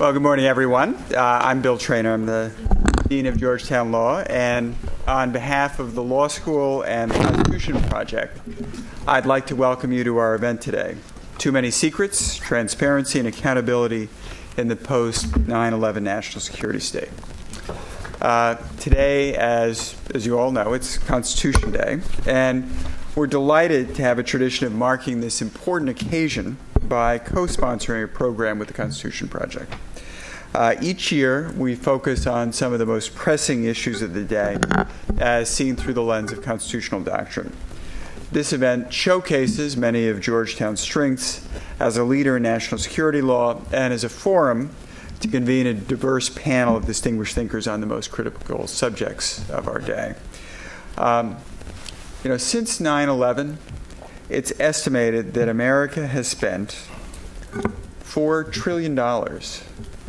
Well, good morning, everyone. I'm Bill Traynor. I'm the Dean of Georgetown Law, and on behalf of the Law School and the Constitution Project, I'd like to welcome you to our event today. Too Many Secrets, Transparency, and Accountability in the Post-9/11 National Security State. Today, as you all know, it's Constitution Day, and we're delighted to have a tradition of marking this important occasion by co-sponsoring a program with the Constitution Project. Each year, we focus on some of the most pressing issues of the day as seen through the lens of constitutional doctrine. This event showcases many of Georgetown's strengths as a leader in national security law and as a forum to convene a diverse panel of distinguished thinkers on the most critical subjects of our day. Since 9/11, it's estimated that America has spent $4 trillion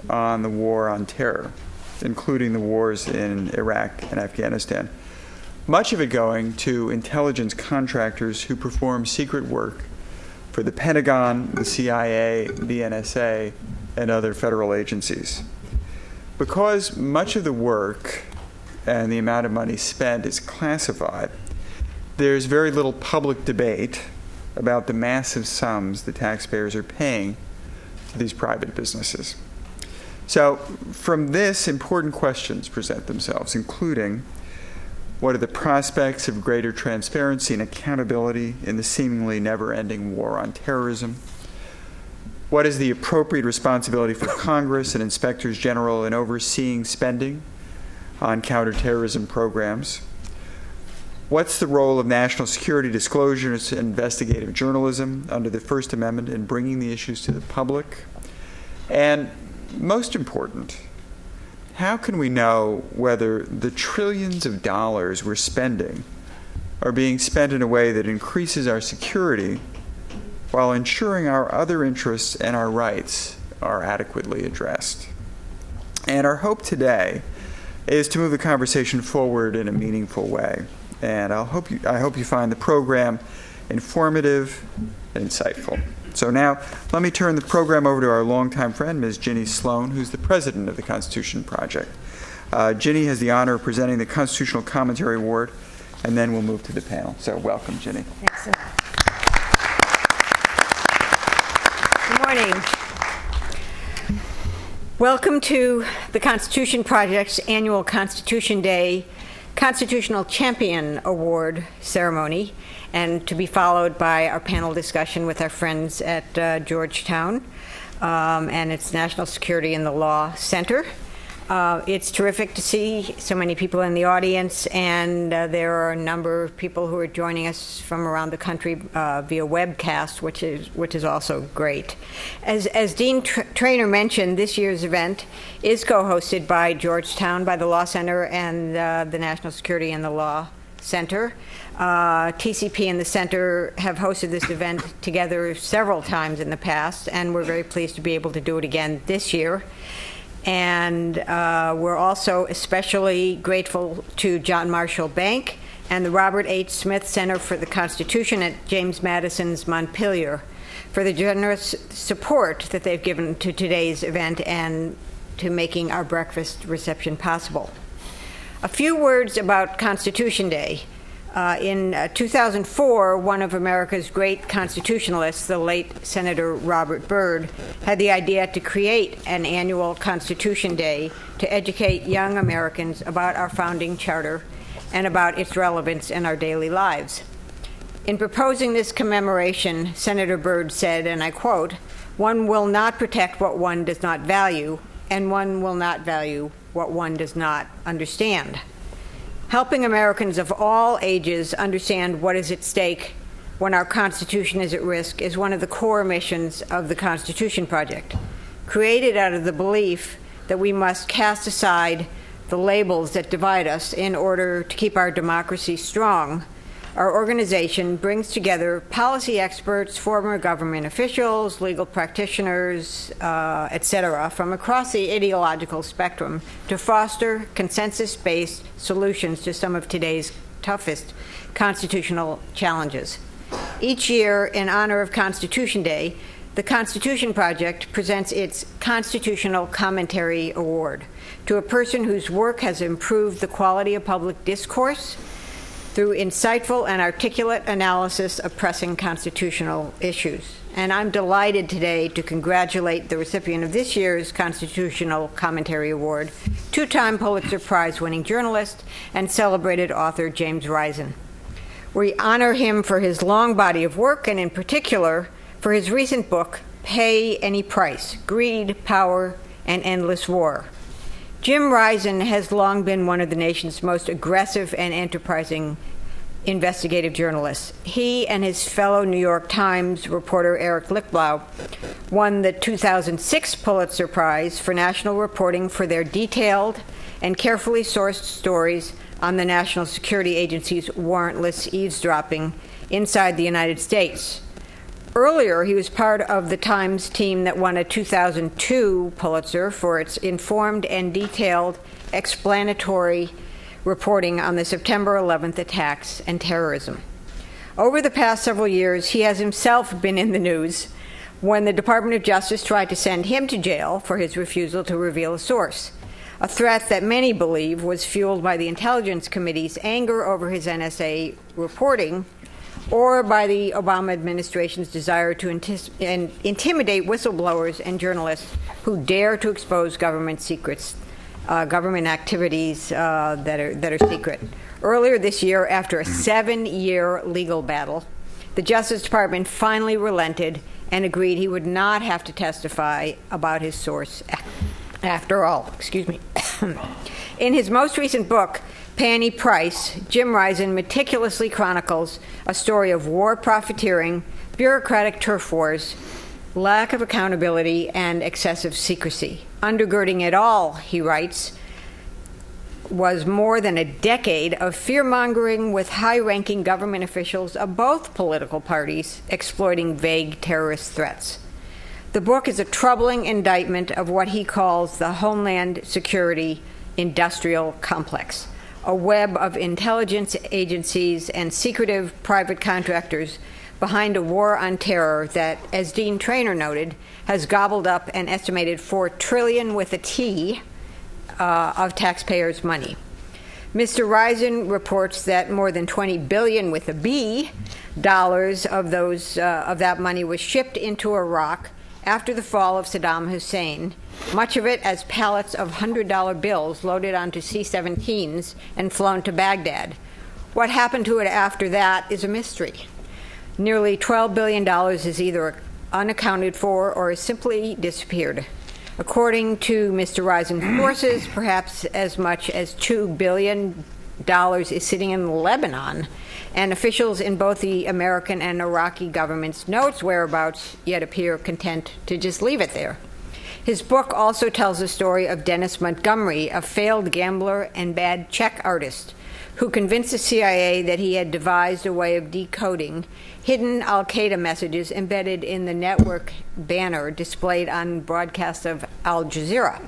on the war on terror, including the wars in Iraq and Afghanistan, much of it going to intelligence contractors who perform secret work for the Pentagon, the CIA, the NSA, and other federal agencies. Because much of the work and the amount of money spent is classified, there's very little public debate about the massive sums the taxpayers are paying to these private businesses. So from this, important questions present themselves, including what are the prospects of greater transparency and accountability in the seemingly never-ending war on terrorism? What is the appropriate responsibility for Congress and inspectors general in overseeing spending on counterterrorism programs? What's the role of national security disclosures and investigative journalism under the First Amendment in bringing the issues to the public? And most important, how can we know whether the trillions of dollars we're spending are being spent in a way that increases our security while ensuring our other interests and our rights are adequately addressed? And our hope today is to move the conversation forward in a meaningful way. And I hope you find the program informative and insightful. So now, let me turn the program over to our longtime friend, Ms. Ginny Sloan, who's the president of the Constitution Project. Ginny has the honor of presenting the Constitutional Commentary Award, and then we'll move to the panel. So welcome, Ginny. Excellent. Good morning. Welcome to the Constitution Project's annual Constitution Day Constitutional Champion Award ceremony, and to be followed by our panel discussion with our friends at Georgetown and its National Security and the Law Center. It's terrific to see so many people in the audience, and there are a number of people who are joining us from around the country via webcast, which is also great. As Dean Traynor mentioned, this year's event is co-hosted by Georgetown, by the Law Center, and the National Security and the Law Center. TCP and the Center have hosted this event together several times in the past, and we're very pleased to be able to do it again this year. And we're also especially grateful to John Marshall Bank and the Robert H. Smith Center for the Constitution at James Madison's Montpelier for the generous support that they've given to today's event and to making our breakfast reception possible. A few words about Constitution Day. In 2004, one of America's great constitutionalists, the late Senator Robert Byrd, had the idea to create an annual Constitution Day to educate young Americans about our founding charter and about its relevance in our daily lives. In proposing this commemoration, Senator Byrd said, and I quote, "One will not protect what one does not value, and one will not value what one does not understand." Helping Americans of all ages understand what is at stake when our Constitution is at risk is one of the core missions of the Constitution Project. Created out of the belief that we must cast aside the labels that divide us in order to keep our democracy strong, our organization brings together policy experts, former government officials, legal practitioners, etc., from across the ideological spectrum to foster consensus-based solutions to some of today's toughest constitutional challenges. Each year, in honor of Constitution Day, the Constitution Project presents its Constitutional Commentary Award to a person whose work has improved the quality of public discourse through insightful and articulate analysis of pressing constitutional issues. And I'm delighted today to congratulate the recipient of this year's Constitutional Commentary Award, two-time Pulitzer Prize-winning journalist and celebrated author James Risen. We honor him for his long body of work, and in particular, for his recent book, Pay Any Price: Greed, Power, and Endless War. Jim Risen has long been one of the nation's most aggressive and enterprising investigative journalists. He and his fellow New York Times reporter Eric Lichtblau won the 2006 Pulitzer Prize for national reporting for their detailed and carefully sourced stories on the National Security Agency's warrantless eavesdropping inside the United States. Earlier, he was part of the Times team that won a 2002 Pulitzer for its informed and detailed explanatory reporting on the September 11th attacks and terrorism. Over the past several years, he has himself been in the news when the Department of Justice tried to send him to jail for his refusal to reveal a source, a threat that many believe was fueled by the Intelligence Committee's anger over his NSA reporting or by the Obama administration's desire to intimidate whistleblowers and journalists who dare to expose government secrets, government activities that are secret. Earlier this year, after a 7-year legal battle, the Justice Department finally relented and agreed he would not have to testify about his source after all. Excuse me. In his most recent book, Pay Any Price, Jim Risen meticulously chronicles a story of war profiteering, bureaucratic turf wars, lack of accountability, and excessive secrecy. Undergirding it all, he writes, was more than a decade of fear-mongering with high-ranking government officials of both political parties exploiting vague terrorist threats. The book is a troubling indictment of what he calls the Homeland Security Industrial Complex, a web of intelligence agencies and secretive private contractors behind a war on terror that, as Dean Traynor noted, has gobbled up an estimated $4 trillion with a T of taxpayers' money. Mr. Risen reports that more than $20 billion with a B dollars of that money was shipped into Iraq after the fall of Saddam Hussein, much of it as pallets of $100 bills loaded onto C-17s and flown to Baghdad. What happened to it after that is a mystery. Nearly $12 billion is either unaccounted for or has simply disappeared. According to Mr. Risen's sources, perhaps as much as $2 billion is sitting in Lebanon, and officials in both the American and Iraqi governments know its whereabouts, yet appear content to just leave it there. His book also tells the story of Dennis Montgomery, a failed gambler and bad check artist, who convinced the CIA that he had devised a way of decoding hidden al-Qaeda messages embedded in the network banner displayed on broadcasts of Al Jazeera.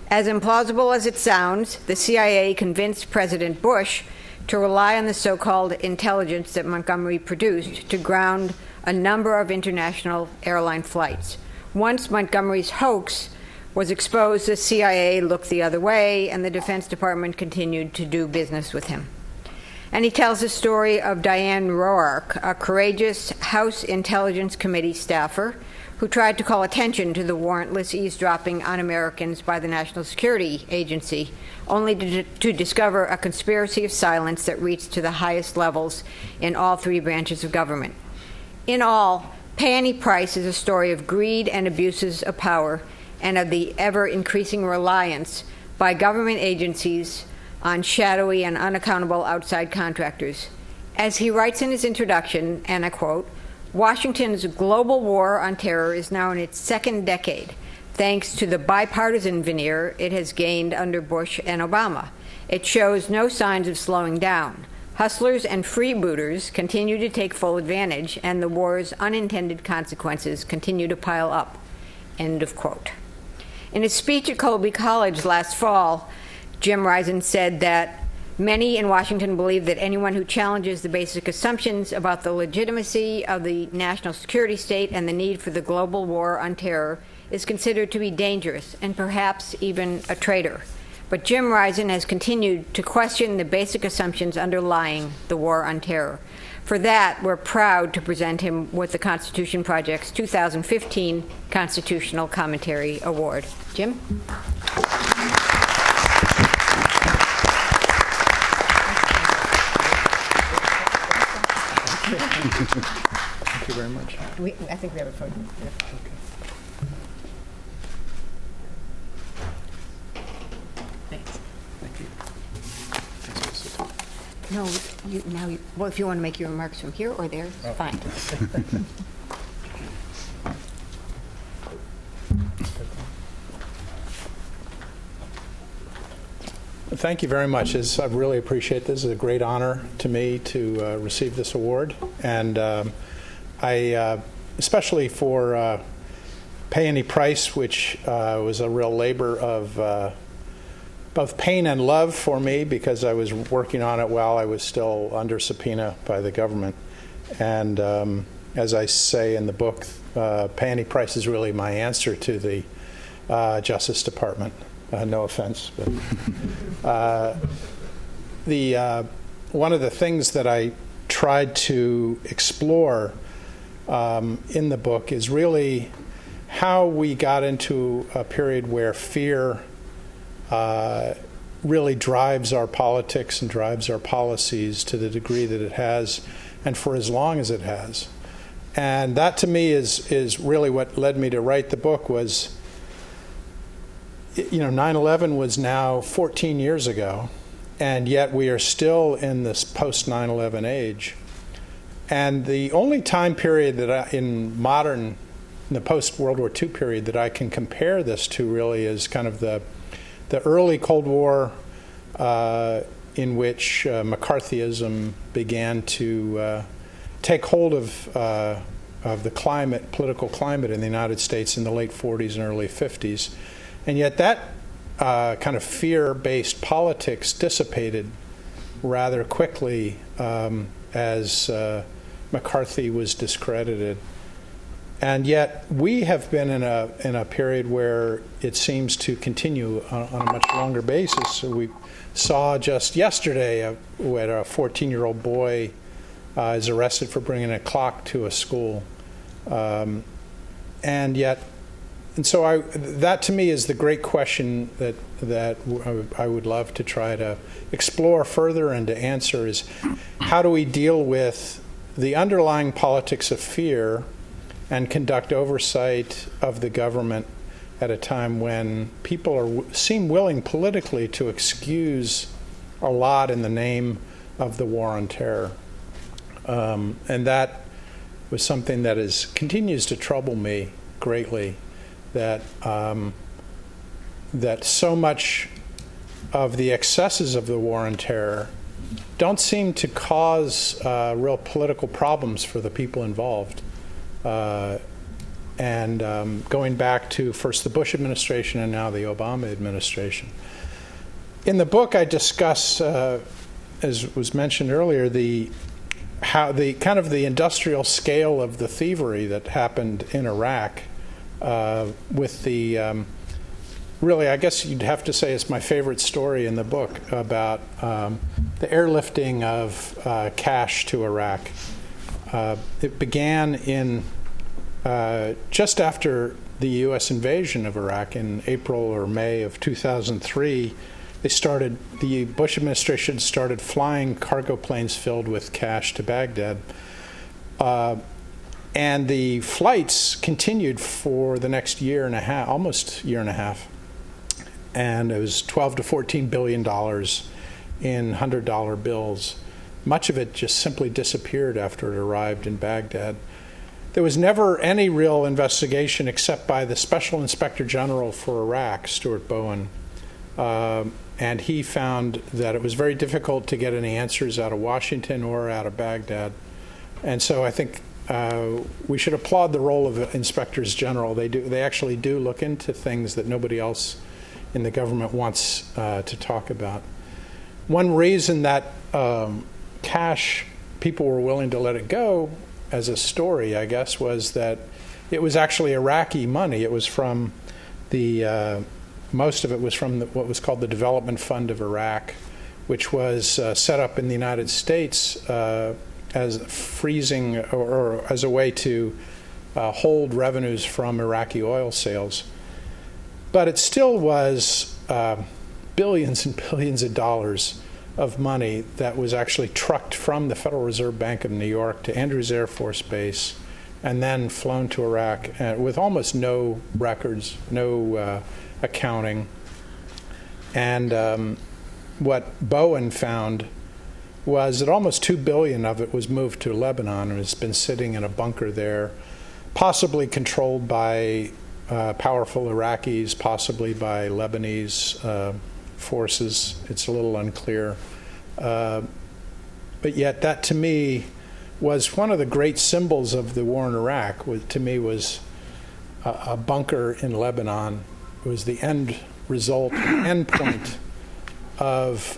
As implausible as it sounds, the CIA convinced President Bush to rely on the so-called intelligence that Montgomery produced to ground a number of international airline flights. Once Montgomery's hoax was exposed, the CIA looked the other way, and the Defense Department continued to do business with him. And he tells the story of Diane Roark, a courageous House Intelligence Committee staffer who tried to call attention to the warrantless eavesdropping on Americans by the National Security Agency, only to discover a conspiracy of silence that reached to the highest levels in all three branches of government. In all, Pay Any Price is a story of greed and abuses of power and of the ever-increasing reliance by government agencies on shadowy and unaccountable outside contractors. As he writes in his introduction, and I quote, "Washington's global war on terror is now in its second decade, thanks to the bipartisan veneer it has gained under Bush and Obama. It shows no signs of slowing down. Hustlers and freebooters continue to take full advantage, and the war's unintended consequences continue to pile up." End of quote. In his speech at Colby College last fall, Jim Risen said that Many in Washington believe that anyone who challenges the basic assumptions about the legitimacy of the national security state and the need for the global war on terror is considered to be dangerous and perhaps even a traitor. But Jim Risen has continued to question the basic assumptions underlying the war on terror. For that, we're proud to present him with the Constitution Project's 2015 Constitutional Commentary Award. Jim? Thank you very much. I think we have a photo. Thanks. Thank you. No, well, if you want to make your remarks from here or there, it's fine. Thank you very much. I really appreciate this. It's a great honor to me to receive this award. And I, especially for Pay Any Price, which was a real labor of both pain and love for me, because I was working on it while I was still under subpoena by the government. And as I say in the book, Pay Any Price is really my answer to the Justice Department. No offense, but one of the things that I tried to explore in the book is really how we got into a period where fear really drives our politics and drives our policies to the degree that it has, and for as long as it has. And that, to me, is really what led me to write the book. Was, 9/11 was now 14 years ago, and yet we are still in this post-9/11 age. And the only time period that in the post-World War II period that I can compare this to really is kind of the early Cold War, in which McCarthyism began to take hold of the political climate in the United States in the late 40s and early 50s. And yet that kind of fear-based politics dissipated rather quickly as McCarthy was discredited. And yet we have been in a period where it seems to continue on a much longer basis. So we saw just yesterday where a 14-year-old boy is arrested for bringing a clock to a school. And so that to me is the great question that I would love to try to explore further and to answer is, how do we deal with the underlying politics of fear and conduct oversight of the government at a time when people seem willing politically to excuse a lot in the name of the war on terror. And that was something that continues to trouble me greatly, that so much of the excesses of the war on terror don't seem to cause real political problems for the people involved. And going back to first the Bush administration and now the Obama administration. In the book, I discuss, as was mentioned earlier, how the kind of the industrial scale of the thievery that happened in Iraq, with the really, I guess you'd have to say it's my favorite story in the book about the airlifting of cash to Iraq. It began in just after the U.S. invasion of Iraq in April or May of 2003. The Bush administration started flying cargo planes filled with cash to Baghdad. And the flights continued for the next year and a half, almost year and a half. And it was $12 to $14 billion in $100 bills. Much of it just simply disappeared after it arrived in Baghdad. There was never any real investigation except by the Special Inspector General for Iraq, Stuart Bowen. And he found that it was very difficult to get any answers out of Washington or out of Baghdad. And so I think we should applaud the role of inspectors general. They actually do look into things that nobody else in the government wants to talk about. one reason that cash, people were willing to let it go as a story, I guess, was that it was actually Iraqi money. It was from most of it was from what was called the Development Fund of Iraq, which was set up in the United States as freezing or as a way to hold revenues from Iraqi oil sales. But it still was billions and billions of dollars of money that was actually trucked from the Federal Reserve Bank of New York to Andrews Air Force Base and then flown to Iraq with almost no records, no accounting. And what Bowen found was that almost $2 billion of it was moved to Lebanon and has been sitting in a bunker there, possibly controlled by powerful Iraqis, possibly by Lebanese forces. It's a little unclear. But yet that, to me, was one of the great symbols of the war in Iraq. To me, was a bunker in Lebanon. It was the end result, end point of,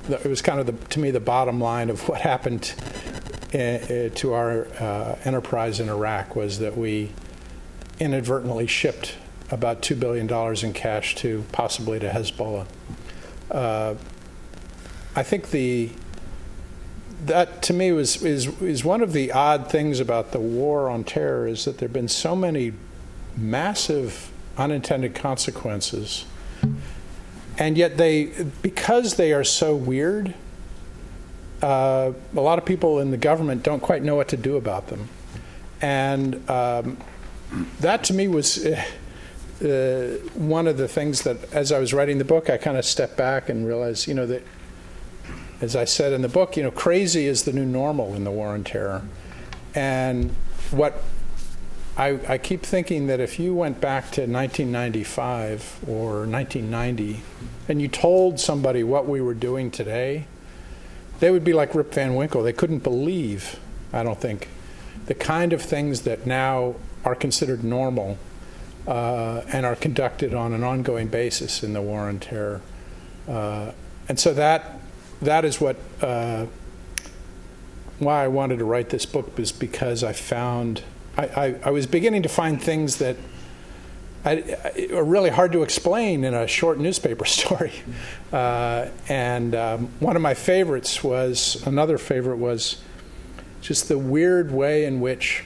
it was kind of, to me, the bottom line of what happened to our enterprise in Iraq, was that we inadvertently shipped about $2 billion in cash possibly to Hezbollah. I think that to me is one of the odd things about the war on terror, is that there have been so many massive unintended consequences, and yet because they are so weird, a lot of people in the government don't quite know what to do about them. And that to me was one of the things that, as I was writing the book, I kind of stepped back and realized, that, as I said in the book, crazy is the new normal in the war on terror. And what I keep thinking, that if you went back to 1995 or 1990 and you told somebody what we were doing today, they would be like Rip Van Winkle. They couldn't believe, I don't think, the kind of things that now are considered normal and are conducted on an ongoing basis in the war on terror. And so that is what why I wanted to write this book, was because I found I was beginning to find things that are really hard to explain in a short newspaper story. And one of my favorites was, another favorite was just the weird way in which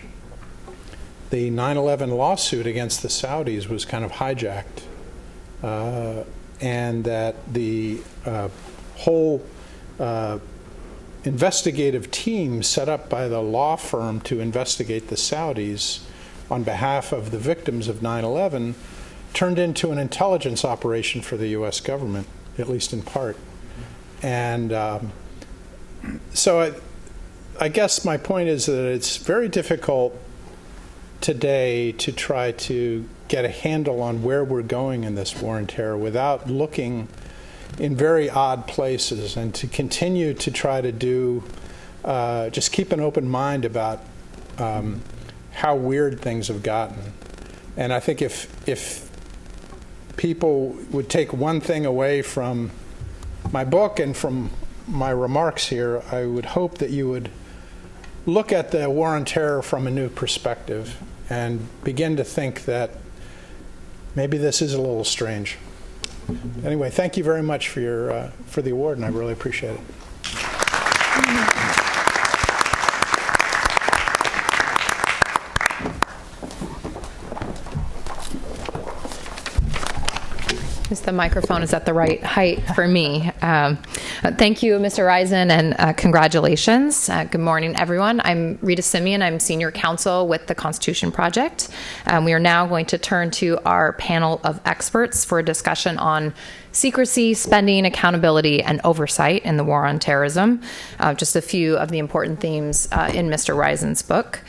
the 9/11 lawsuit against the Saudis was kind of hijacked, and that the whole investigative team set up by the law firm to investigate the Saudis on behalf of the victims of 9/11 turned into an intelligence operation for the U.S. government, at least in part. And so I guess my point is that it's very difficult today to try to get a handle on where we're going in this war on terror without looking in very odd places, and to continue to try to do, just keep an open mind about how weird things have gotten. And I think if people would take one thing away from my book and from my remarks here, I would hope that you would look at the war on terror from a new perspective and begin to think that maybe this is a little strange. Anyway, thank you very much for the award, and I really appreciate it. The microphone is at the right height for me. Thank you, Mr. Risen, and congratulations. Good morning, everyone. I'm Rita Simeon. I'm Senior Counsel with the Constitution Project. We are now going to turn to our panel of experts for a discussion on secrecy, spending, accountability, and oversight in the war on terrorism. Just a few of the important themes in Mr. Risen's book.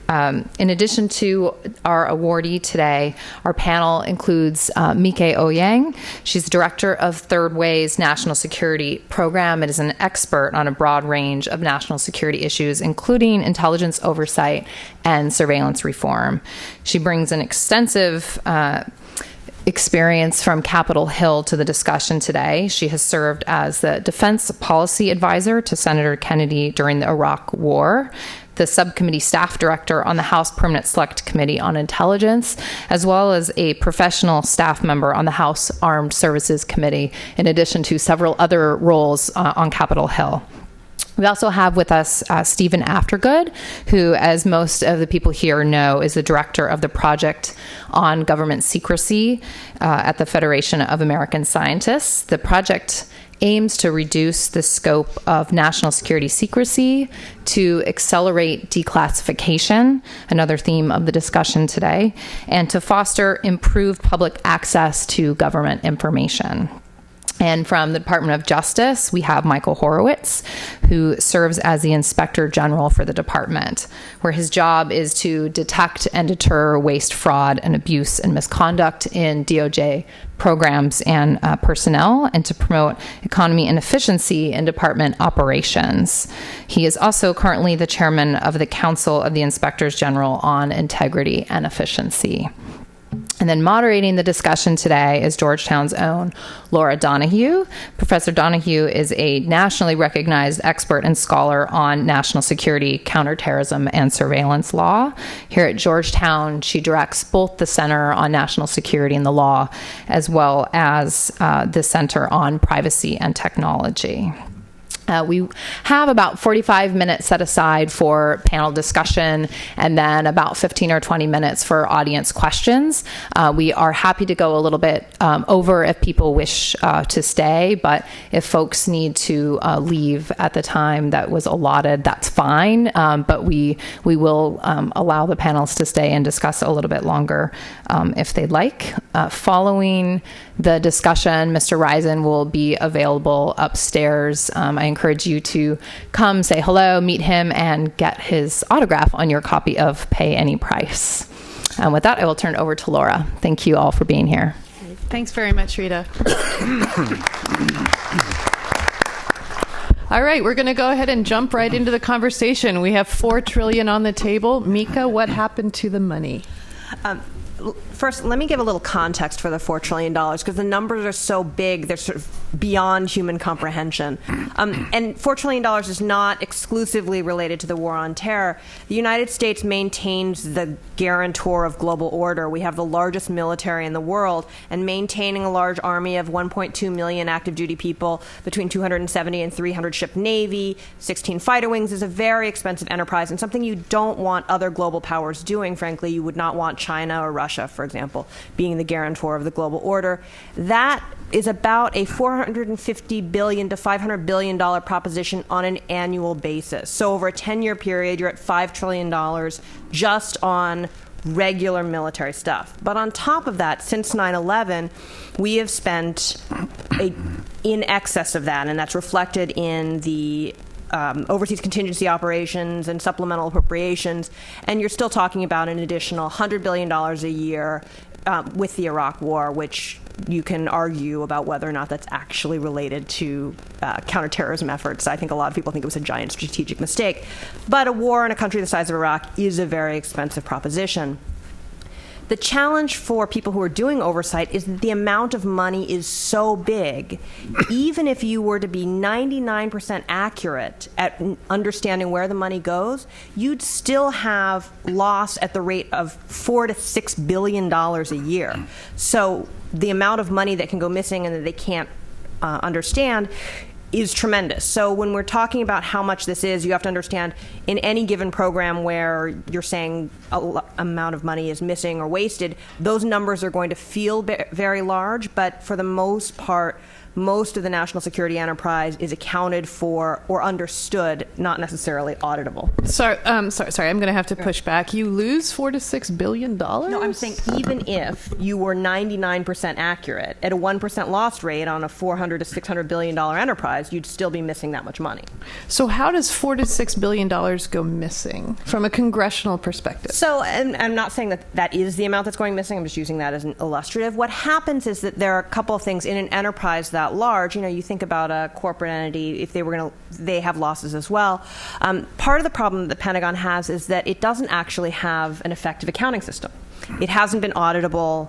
In addition to our awardee today, our panel includes Mieke Eoyang. She's Director of Third Way's National Security Program and is an expert on a broad range of national security issues, including intelligence oversight and surveillance reform. She brings an extensive experience from Capitol Hill to the discussion today. She has served as the defense policy advisor to Senator Kennedy during the Iraq War, the subcommittee staff director on the House Permanent Select Committee on Intelligence, as well as a professional staff member on the House Armed Services Committee, in addition to several other roles on Capitol Hill. We also have with us Stephen Aftergood, who, as most of the people here know, is the director of the Project on Government Secrecy at the Federation of American Scientists. The project aims to reduce the scope of national security secrecy, to accelerate declassification, another theme of the discussion today, and to foster improved public access to government information. And from the Department of Justice, we have Michael Horowitz, who serves as the Inspector General for the department, where his job is to detect and deter waste, fraud, and abuse and misconduct in DOJ programs and personnel, and to promote economy and efficiency in department operations. He is also currently the chairman of the Council of the Inspectors General on Integrity and Efficiency. And then moderating the discussion today is Georgetown's own Laura Donohue. Professor Donohue is a nationally recognized expert and scholar on national security, counterterrorism, and surveillance law. Here at Georgetown, she directs both the Center on National Security and the Law, as well as the Center on Privacy and Technology. We have about 45 minutes set aside for panel discussion, and then about 15 or 20 minutes for audience questions. We are happy to go a little bit over if people wish to stay, but if folks need to leave at the time that was allotted, that's fine. But we will allow the panelists to stay and discuss a little bit longer if they'd like. Following the discussion, Mr. Risen will be available upstairs. I encourage you to come say hello, meet him, and get his autograph on your copy of Pay Any Price. With that, I will turn it over to Laura. Thank you all for being here. Thanks very much, Rita. All right, we're going to go ahead and jump right into the conversation. We have $4 trillion on the table. Mieke, what happened to the money? First, let me give a little context for the $4 trillion, because the numbers are so big, they're sort of beyond human comprehension. And $4 trillion is not exclusively related to the war on terror. The United States maintains the guarantor of global order. We have the largest military in the world, and maintaining a large army of 1.2 million active duty people, between 270 and 300 ship navy, 16 fighter wings, is a very expensive enterprise, and something you don't want other global powers doing. Frankly, you would not want China or Russia, for example, being the guarantor of the global order. That is about a $450 billion to $500 billion proposition on an annual basis. So over a 10-year period, you're at $5 trillion just on regular military stuff. But on top of that, since 9/11, we have spent in excess of that, and that's reflected in the overseas contingency operations and supplemental appropriations, and you're still talking about an additional $100 billion a year with the Iraq War, which you can argue about whether or not that's actually related to counterterrorism efforts. I think a lot of people think it was a giant strategic mistake. But a war in a country the size of Iraq is a very expensive proposition. The challenge for people who are doing oversight is that the amount of money is so big. Even if you were to be 99% accurate at understanding where the money goes, you'd still have loss at the rate of $4 to $6 billion a year. So the amount of money that can go missing and that they can't understand is tremendous. So when we're talking about how much this is, you have to understand in any given program where you're saying a amount of money is missing or wasted, those numbers are going to feel very large, but for the most part, most of the national security enterprise is accounted for or understood, not necessarily auditable. Sorry, I'm going to have to push back. You lose $4 to $6 billion? No, I'm saying even if you were 99% accurate at a 1% loss rate on a $400 to $600 billion enterprise, you'd still be missing that much money. So how does $4 to $6 billion go missing from a congressional perspective? So, and I'm not saying that that is the amount that's going missing. I'm just using that as an illustrative. What happens is that there are a couple of things in an enterprise that large. You think about a corporate entity, if they have losses as well. Part of the problem that the Pentagon has is that it doesn't actually have an effective accounting system. It hasn't been auditable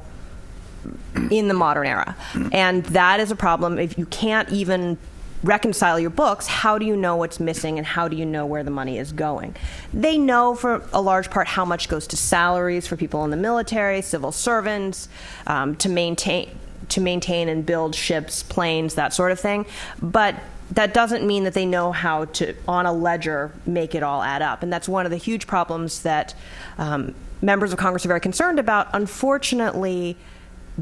in the modern era. And that is a problem. If you can't even reconcile your books, how do you know what's missing and how do you know where the money is going? They know for a large part how much goes to salaries for people in the military, civil servants, to maintain and build ships, planes, that sort of thing. But that doesn't mean that they know how to, on a ledger, make it all add up. And that's one of the huge problems that members of Congress are very concerned about. Unfortunately,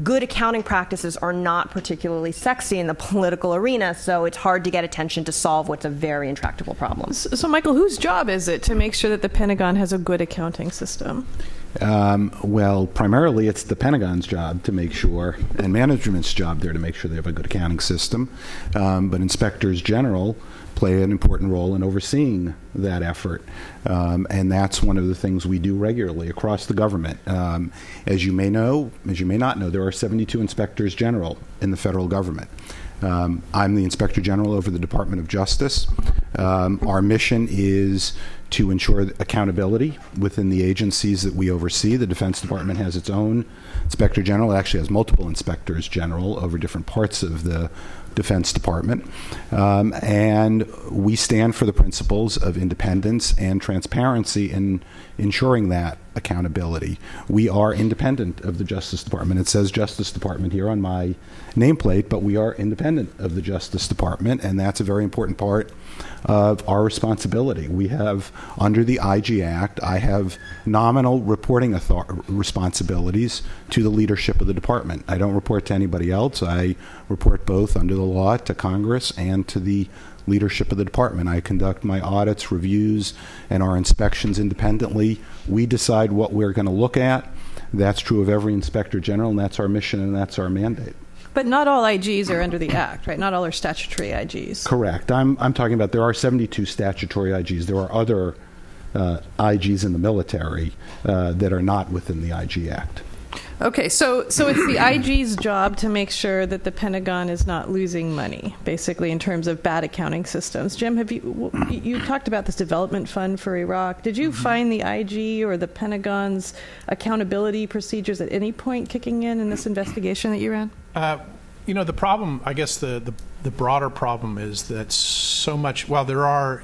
good accounting practices are not particularly sexy in the political arena, so it's hard to get attention to solve what's a very intractable problem. So, Michael, whose job is it to make sure that the Pentagon has a good accounting system? Well, primarily it's the Pentagon's job to make sure, and management's job there to make sure they have a good accounting system. But inspectors general play an important role in overseeing that effort. And that's one of the things we do regularly across the government. As you may not know, there are 72 inspectors general in the federal government. I'm the Inspector General over the Department of Justice. Our mission is to ensure accountability within the agencies that we oversee. The Defense Department has its own Inspector General. It actually has multiple Inspectors General over different parts of the Defense Department. And we stand for the principles of independence and transparency in ensuring that accountability. We are independent of the Justice Department. It says Justice Department here on my nameplate, but we are independent of the Justice Department, and that's a very important part of our responsibility. We have, under the IG Act, I have nominal reporting responsibilities to the leadership of the department. I don't report to anybody else. I report both under the law to Congress and to the leadership of the department. I conduct my audits, reviews, and our inspections independently. We decide what we're going to look at. That's true of every Inspector General, and that's our mission, and that's our mandate. But not all IGs are under the Act, right? Not all are statutory IGs. Correct. I'm talking about there are 72 statutory IGs. There are other IGs in the military that are not within the IG Act. Okay, so it's the IG's job to make sure that the Pentagon is not losing money, basically, in terms of bad accounting systems. Jim, have you talked about this development fund for Iraq? Did you find the IG or the Pentagon's accountability procedures at any point kicking in this investigation that you ran? The problem, I guess the broader problem is that so much, while there are,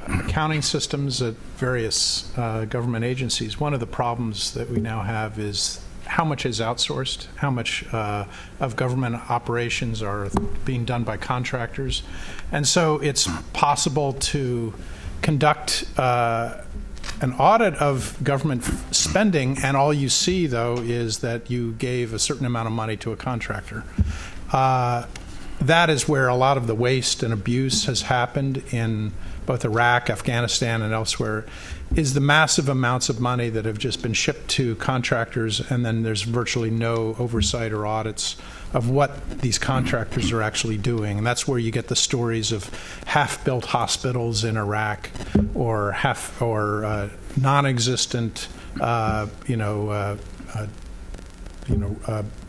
accounting systems at various government agencies, one of the problems that we now have is how much is outsourced, how much of government operations are being done by contractors. And so it's possible to conduct an audit of government spending, and all you see, though, is that you gave a certain amount of money to a contractor. That is where a lot of the waste and abuse has happened in both Iraq, Afghanistan, and elsewhere, is the massive amounts of money that have just been shipped to contractors, and then there's virtually no oversight or audits of what these contractors are actually doing. And that's where you get the stories of half-built hospitals in Iraq, or non-existent,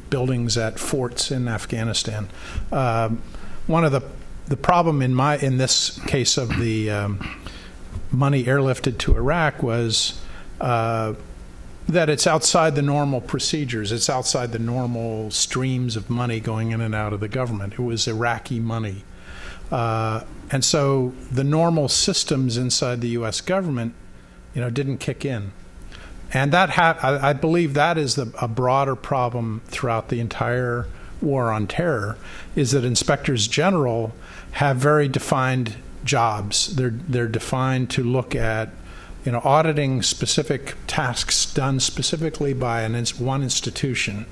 buildings at forts in Afghanistan. One of the problem in this case of the money airlifted to Iraq was that it's outside the normal procedures. It's outside the normal streams of money going in and out of the government. It was Iraqi money. And so the normal systems inside the U.S. government, didn't kick in. And that I believe that is a broader problem throughout the entire war on terror, is that inspectors general have very defined jobs. They're defined to look at, auditing specific tasks done specifically by one institution.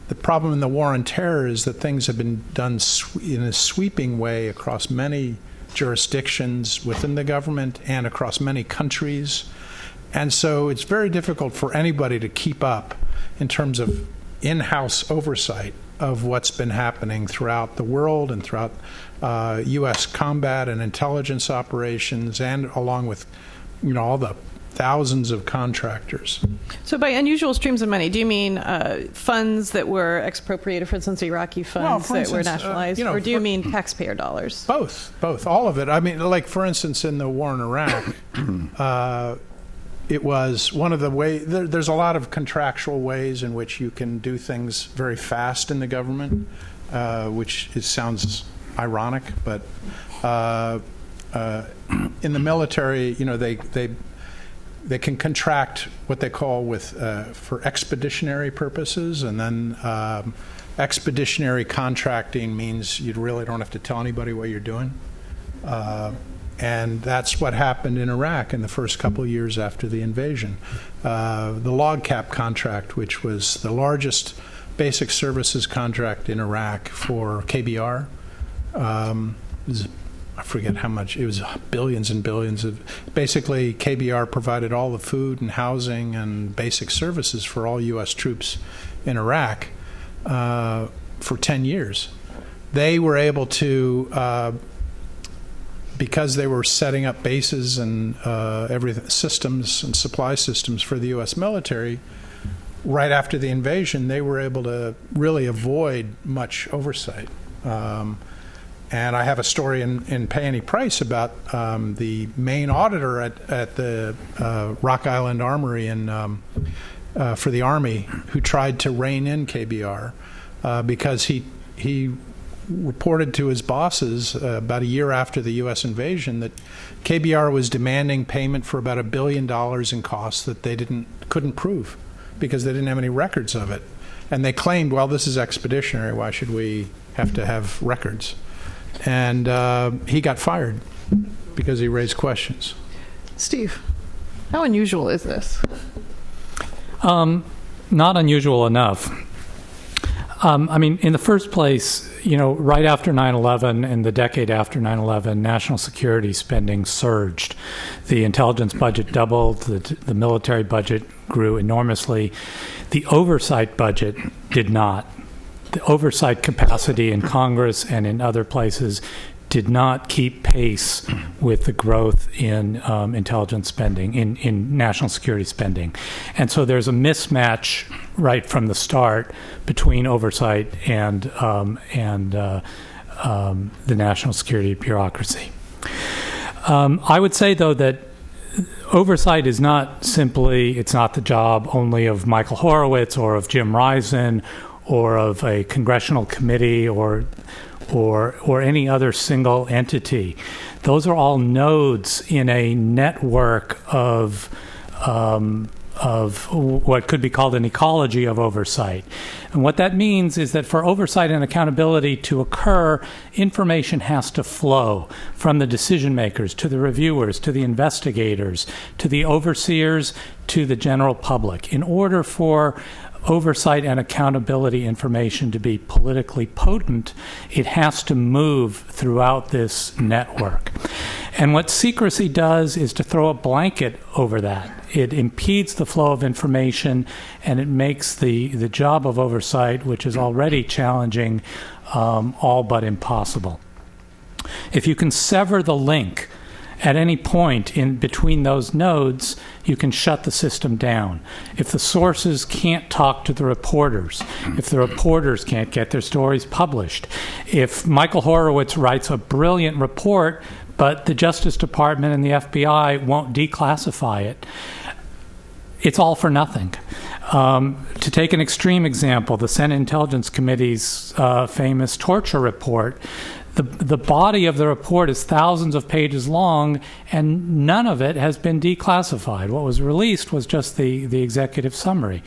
The problem in the war on terror is that things have been done in a sweeping way across many jurisdictions within the government and across many countries. And so it's very difficult for anybody to keep up in terms of in-house oversight of what's been happening throughout the world and throughout U.S. combat and intelligence operations, and along with, all the thousands of contractors. So by unusual streams of money, do you mean funds that were expropriated, for instance, Iraqi funds that were nationalized, or do you mean taxpayer dollars? Both, all of it. I mean, like, for instance, in the war in Iraq, it was one of the ways. There's a lot of contractual ways in which you can do things very fast in the government, which sounds ironic, but in the military, they can contract what they call for expeditionary purposes, and then expeditionary contracting means you really don't have to tell anybody what you're doing. And that's what happened in Iraq in the first couple of years after the invasion. The log cap contract, which was the largest basic services contract in Iraq for KBR, I forget how much, it was billions and billions of, basically KBR provided all the food and housing and basic services for all U.S. troops in Iraq for 10 years. They were able to, because they were setting up bases and everything, systems and supply systems for the U.S. military, right after the invasion, they were able to really avoid much oversight. And I have a story in Pay Any Price about the main auditor at the Rock Island Armory for the Army, who tried to rein in KBR because he reported to his bosses about a year after the U.S. invasion that KBR was demanding payment for about $1 billion in costs that they couldn't prove because they didn't have any records of it. And they claimed, well, this is expeditionary. Why should we have to have records? And he got fired because he raised questions. Steve, how unusual is this? Not unusual enough. I mean, in the first place, right after 9/11 and the decade after 9/11, national security spending surged. The intelligence budget doubled. The military budget grew enormously. The oversight budget did not. The oversight capacity in Congress and in other places did not keep pace with the growth in intelligence spending, in national security spending. And so there's a mismatch right from the start between oversight and the national security bureaucracy. I would say, though, that oversight is not it's not the job only of Michael Horowitz or of Jim Risen or of a congressional committee or any other single entity. Those are all nodes in a network of what could be called an ecology of oversight. And what that means is that for oversight and accountability to occur, information has to flow from the decision makers to the reviewers, to the investigators, to the overseers, to the general public. In order for oversight and accountability information to be politically potent, it has to move throughout this network. And what secrecy does is to throw a blanket over that. It impedes the flow of information, and it makes the job of oversight, which is already challenging, all but impossible. If you can sever the link at any point in between those nodes, you can shut the system down. If the sources can't talk to the reporters, if the reporters can't get their stories published, if Michael Horowitz writes a brilliant report, but the Justice Department and the FBI won't declassify it, it's all for nothing. To take an extreme example, the Senate Intelligence Committee's famous torture report, the body of the report is thousands of pages long, and none of it has been declassified. What was released was just the executive summary.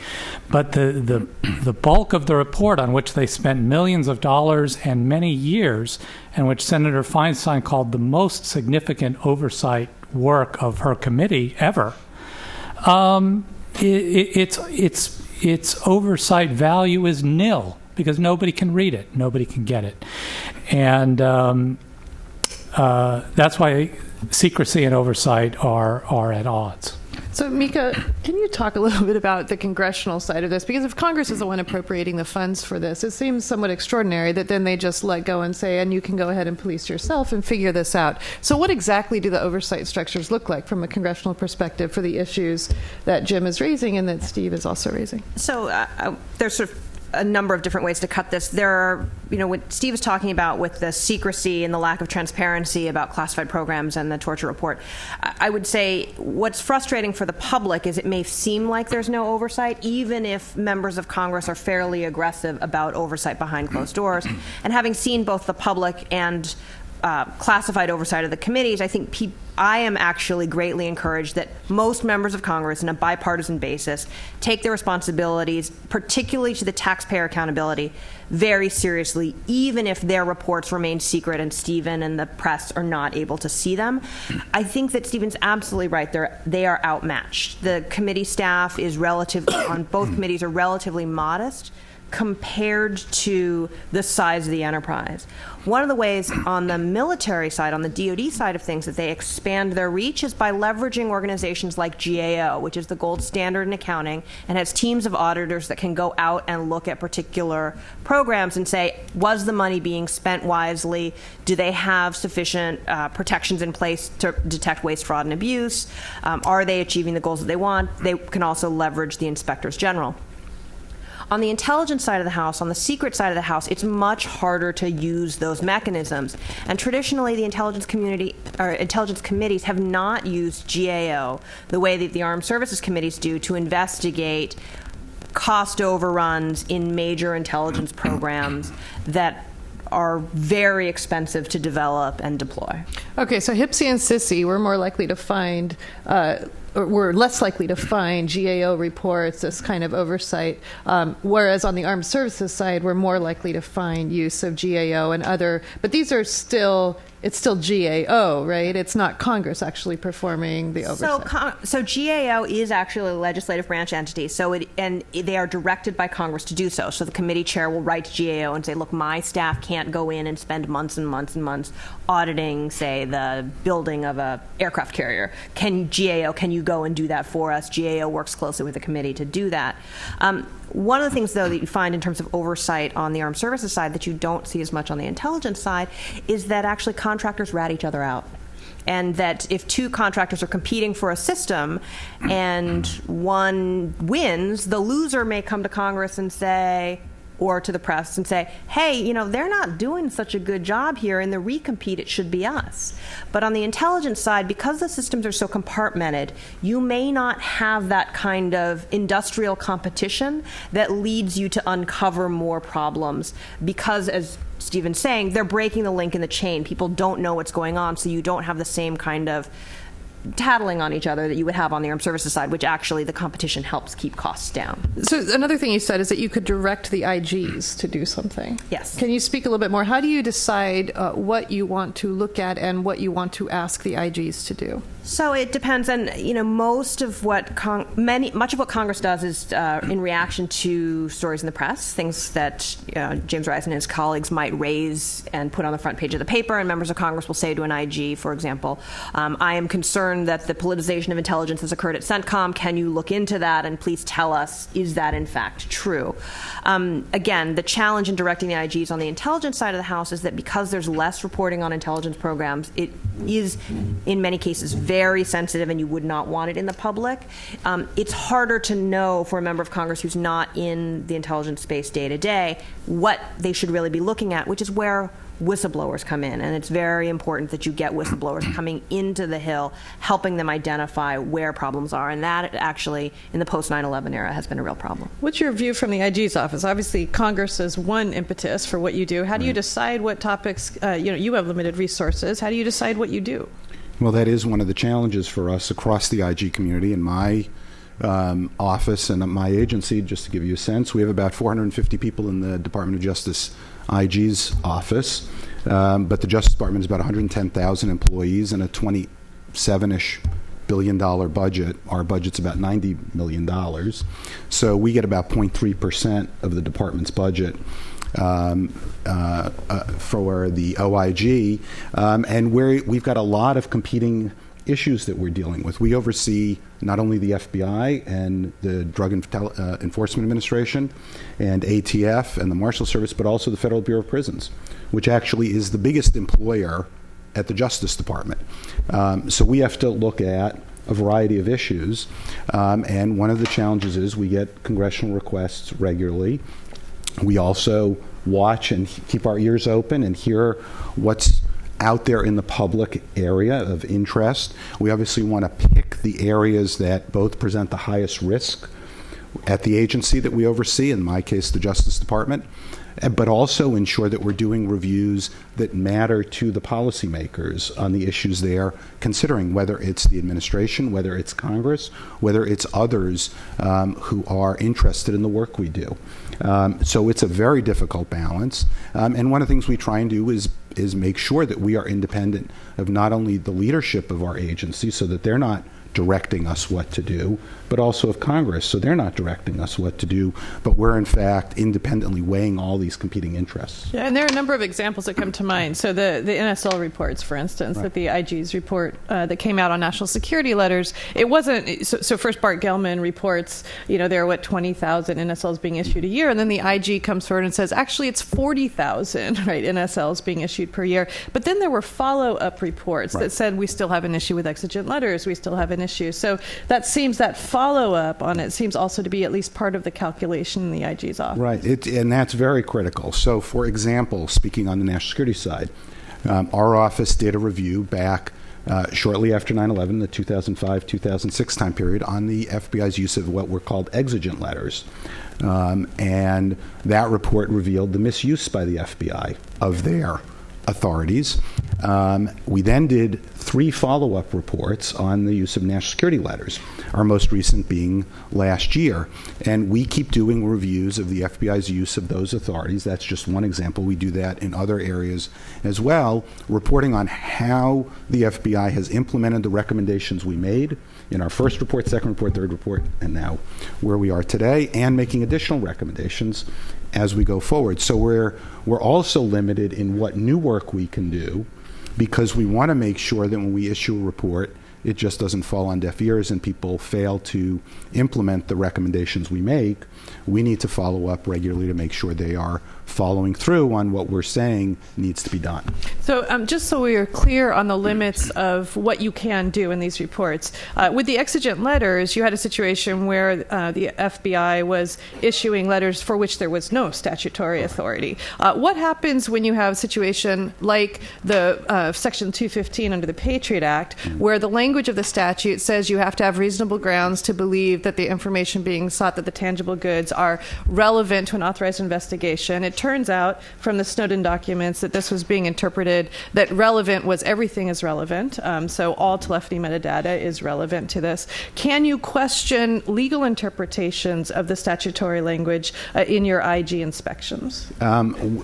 But the bulk of the report, on which they spent millions of dollars and many years, and which Senator Feinstein called the most significant oversight work of her committee ever, its oversight value is nil, because nobody can read it, nobody can get it. And that's why secrecy and oversight are at odds. So, Mieke, can you talk a little bit about the congressional side of this? Because if Congress is the one appropriating the funds for this, it seems somewhat extraordinary that then they just let go and say, and you can go ahead and police yourself and figure this out. So what exactly do the oversight structures look like from a congressional perspective for the issues that Jim is raising and that Steve is also raising? So there's sort of a number of different ways to cut this. There are, what Steve was talking about with the secrecy and the lack of transparency about classified programs and the torture report, I would say what's frustrating for the public is it may seem like there's no oversight, even if members of Congress are fairly aggressive about oversight behind closed doors. And having seen both the public and classified oversight of the committees, I think I am actually greatly encouraged that most members of Congress, on a bipartisan basis, take their responsibilities, particularly to the taxpayer accountability, very seriously, even if their reports remain secret and Stephen and the press are not able to see them. I think that Stephen's absolutely right. They are outmatched. The committee staff is on both committees are relatively modest compared to the size of the enterprise. One of the ways on the military side, on the DoD side of things, that they expand their reach is by leveraging organizations like GAO, which is the gold standard in accounting, and has teams of auditors that can go out and look at particular programs and say, was the money being spent wisely? Do they have sufficient protections in place to detect waste, fraud, and abuse? Are they achieving the goals that they want? They can also leverage the inspectors general. On the intelligence side of the House, on the secret side of the House, it's much harder to use those mechanisms. And traditionally, the intelligence committees have not used GAO the way that the armed services committees do to investigate cost overruns in major intelligence programs that are very expensive to develop and deploy. Okay, so HPSI and CISI, we're more likely to find we're less likely to find GAO reports, this kind of oversight, whereas on the armed services side, we're more likely to find use of GAO and other, but these are still, it's still GAO, right? It's not Congress actually performing the oversight. So GAO is actually a legislative branch entity, and they are directed by Congress to do so. So the committee chair will write to GAO and say, look, my staff can't go in and spend months and months and months auditing, say, the building of a aircraft carrier. Can you go and do that for us? GAO works closely with the committee to do that. One of the things, though, that you find in terms of oversight on the armed services side that you don't see as much on the intelligence side is that actually contractors rat each other out. And that if two contractors are competing for a system and one wins, the loser may come to Congress and say, or to the press and say, hey, they're not doing such a good job here. In the recompete, it should be us. But on the intelligence side, because the systems are so compartmented, you may not have that kind of industrial competition that leads you to uncover more problems because, as Stephen's saying, they're breaking the link in the chain. People don't know what's going on, so you don't have the same kind of tattling on each other that you would have on the armed services side, which actually the competition helps keep costs down. So another thing you said is that you could direct the IGs to do something. Yes. Can you speak a little bit more? How do you decide what you want to look at and what you want to ask the IGs to do? So it depends, and most of what much of what Congress does is in reaction to stories in the press, things that James Risen and his colleagues might raise and put on the front page of the paper, and members of Congress will say to an IG, for example, I am concerned that the politicization of intelligence has occurred at CENTCOM. Can you look into that and please tell us, is that in fact true? Again, the challenge in directing the IGs on the intelligence side of the House is that because there's less reporting on intelligence programs, it is in many cases very sensitive and you would not want it in the public. It's harder to know for a member of Congress who's not in the intelligence space day to day what they should really be looking at, which is where whistleblowers come in. And it's very important that you get whistleblowers coming into the Hill, helping them identify where problems are. And that actually, in the post 9/11 era, has been a real problem. What's your view from the IG's office? Obviously, Congress is one impetus for what you do. How do you decide what topics, you have limited resources. How do you decide what you do? Well, that is one of the challenges for us across the IG community. In my office and my agency, just to give you a sense, we have about 450 people in the Department of Justice IG's office, but the Justice Department is about 110,000 employees and a $27-ish billion budget. Our budget's about $90 million. So we get about 0.3% of the department's budget for the OIG, and we've got a lot of competing issues that we're dealing with. We oversee not only the FBI and the Drug Enforcement Administration and ATF and the Marshal Service, but also the Federal Bureau of Prisons, which actually is the biggest employer at the Justice Department. So we have to look at a variety of issues, and one of the challenges is we get congressional requests regularly We also watch and keep our ears open and hear what's out there in the public area of interest. We obviously want to pick the areas that both present the highest risk at the agency that we oversee, in my case, the Justice Department, but also ensure that we're doing reviews that matter to the policymakers on the issues they're considering, whether it's the administration, whether it's Congress, whether it's others who are interested in the work we do. So it's a very difficult balance. And one of the things we try and do is make sure that we are independent of not only the leadership of our agency so that they're not directing us what to do, but also of Congress, so they're not directing us what to do, but we're in fact independently weighing all these competing interests. Yeah, and there are a number of examples that come to mind. So the NSL reports, for instance, Right. that the IG's report that came out on national security letters, it wasn't, so first Bart Gellman reports, there are 20,000 NSLs being issued a year, and then the IG comes forward and says, actually it's 40,000, right, NSLs being issued per year. But then there were follow-up reports that said we still have an issue with exigent letters, we still have an issue. So that follow-up on it seems also to be at least part of the calculation in the IG's office. Right, and that's very critical. So, for example, speaking on the national security side, our office did a review back shortly after 9/11, the 2005-2006 time period, on the FBI's use of what were called exigent letters. And that report revealed the misuse by the FBI of their authorities. We then did 3 follow-up reports on the use of national security letters, our most recent being last year. And we keep doing reviews of the FBI's use of those authorities. That's just one example. We do that in other areas as well, reporting on how the FBI has implemented the recommendations we made in our first report, second report, third report, and now where we are today, and making additional recommendations as we go forward. So we're also limited in what new work we can do, because we want to make sure that when we issue a report, it just doesn't fall on deaf ears and people fail to implement the recommendations we make. We need to follow up regularly to make sure they are following through on what we're saying needs to be done. So just so we are clear on the limits of what you can do in these reports, with the exigent letters, you had a situation where the FBI was issuing letters for which there was no statutory authority. What happens when you have a situation like the Section 215 under the Patriot Act, where the language of the statute says you have to have reasonable grounds to believe that the information being sought, that the tangible goods are relevant to an authorized investigation? It turns out from the Snowden documents that this was being interpreted that relevant was everything is relevant. So all telephony metadata is relevant to this. Can you question legal interpretations of the statutory language in your IG inspections?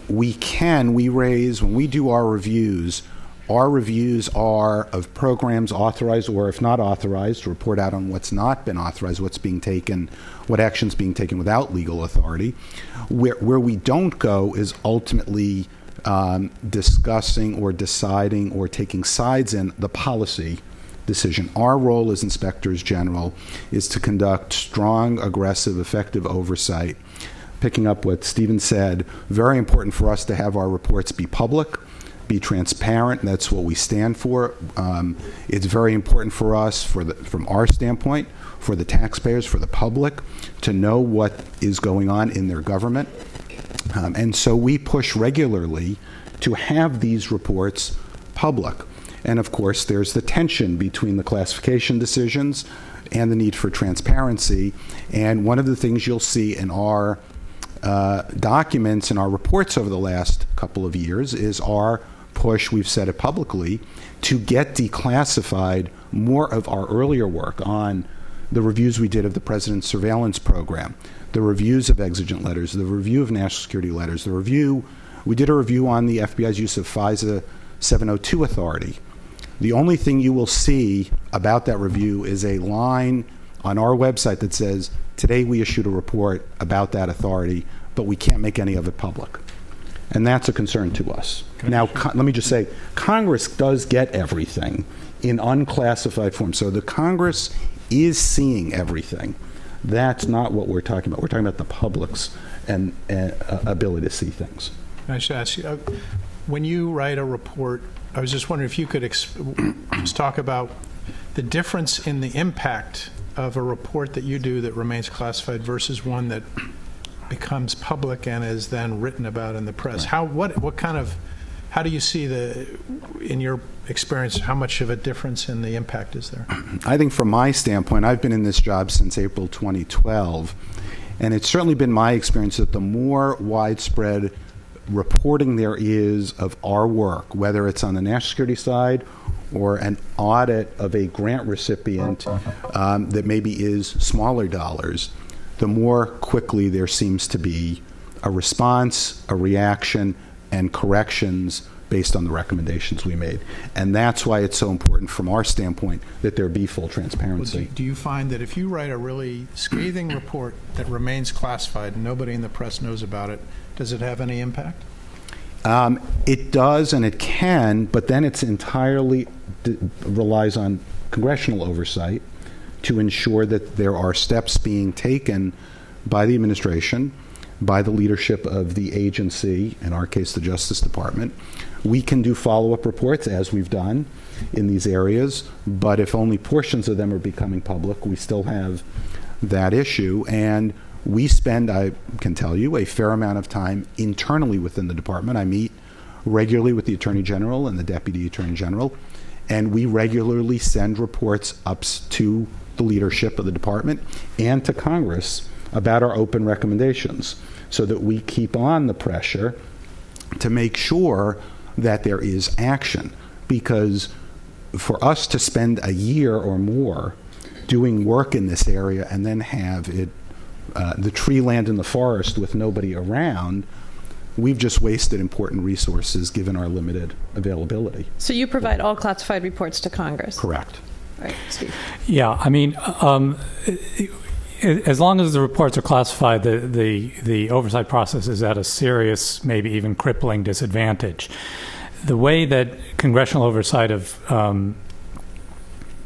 We can. When we do our reviews are of programs authorized, or if not authorized, to report out on what's not been authorized, what's being taken, what action's being taken without legal authority. Where we don't go is ultimately discussing or deciding or taking sides in the policy decision. Our role as inspectors general is to conduct strong, aggressive, effective oversight. Picking up what Stephen said, very important for us to have our reports be public, be transparent. That's what we stand for. It's very important for us, from our standpoint, for the taxpayers, for the public, to know what is going on in their government. And so we push regularly to have these reports public. And of course, there's the tension between the classification decisions and the need for transparency. And one of the things you'll see in our documents and our reports over the last couple of years is our push, we've said it publicly, to get declassified more of our earlier work on the reviews we did of the President's surveillance program, the reviews of exigent letters, the review of national security letters, we did a review on the FBI's use of FISA 702 authority. The only thing you will see about that review is a line on our website that says, today we issued a report about that authority, but we can't make any of it public. And that's a concern to us. Now, let me just say, Congress does get everything in unclassified form. So the Congress is seeing everything. That's not what we're talking about. We're talking about the public's and ability to see things. I should ask you, when you write a report, I was just wondering if you could just talk about the difference in the impact of a report that you do that remains classified versus one that becomes public and is then written about in the press. How do you see in your experience, how much of a difference in the impact is there? I think from my standpoint, I've been in this job since April 2012, and it's certainly been my experience that the more widespread reporting there is of our work, whether it's on the national security side or an audit of a grant recipient that maybe is smaller dollars, the more quickly there seems to be a response, a reaction, and corrections based on the recommendations we made. And that's why it's so important from our standpoint that there be full transparency. Well, do you find that if you write a really scathing report that remains classified and nobody in the press knows about it, does it have any impact? It does and it can, but then it's entirely relies on congressional oversight to ensure that there are steps being taken by the administration, by the leadership of the agency, in our case the Justice Department. We can do follow-up reports, as we've done in these areas, but if only portions of them are becoming public, we still have that issue. And we spend, I can tell you, a fair amount of time internally within the department. I meet regularly with the Attorney General and the Deputy Attorney General, and we regularly send reports up to the leadership of the department and to Congress about our open recommendations, so that we keep on the pressure to make sure that there is action. Because for us to spend a year or more doing work in this area and then have it the tree land in the forest with nobody around, we've just wasted important resources given our limited availability. So you provide all classified reports to Congress? Correct. Right, Steve. Yeah, I mean, as long as the reports are classified, the oversight process is at a serious, maybe even crippling disadvantage. The way that congressional oversight of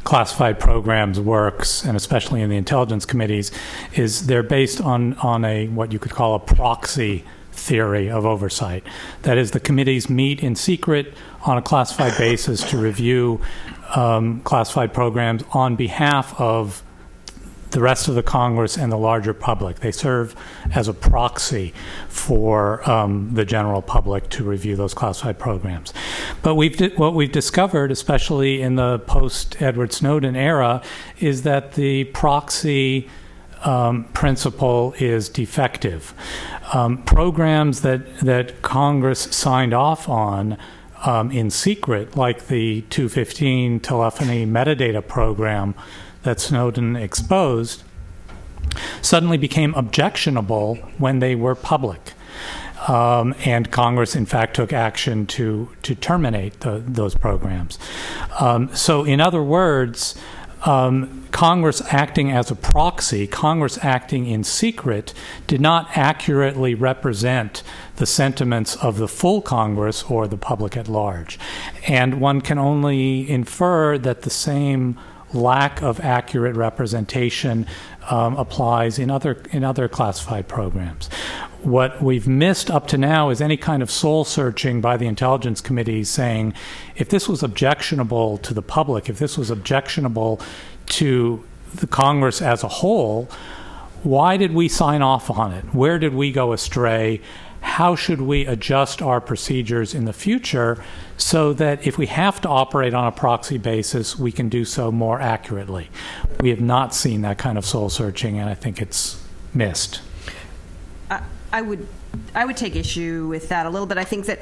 classified programs works, and especially in the intelligence committees, is they're based on a what you could call a proxy theory of oversight. That is, the committees meet in secret on a classified basis to review classified programs on behalf of the rest of the Congress and the larger public. They serve as a proxy for the general public to review those classified programs. But what we've discovered, especially in the post-Edward Snowden era, is that the proxy principle is defective. Programs that Congress signed off on in secret, like the 215 telephony metadata program that Snowden exposed, suddenly became objectionable when they were public. And Congress, in fact, took action to terminate those programs. So in other words, Congress acting as a proxy, Congress acting in secret, did not accurately represent the sentiments of the full Congress or the public at large. And one can only infer that the same lack of accurate representation applies in other classified programs. What we've missed up to now is any kind of soul searching by the intelligence committees saying, if this was objectionable to the public, if this was objectionable to the Congress as a whole, why did we sign off on it? Where did we go astray? How should we adjust our procedures in the future so that if we have to operate on a proxy basis, we can do so more accurately? We have not seen that kind of soul searching, and I think it's missed. I would take issue with that a little bit. I think that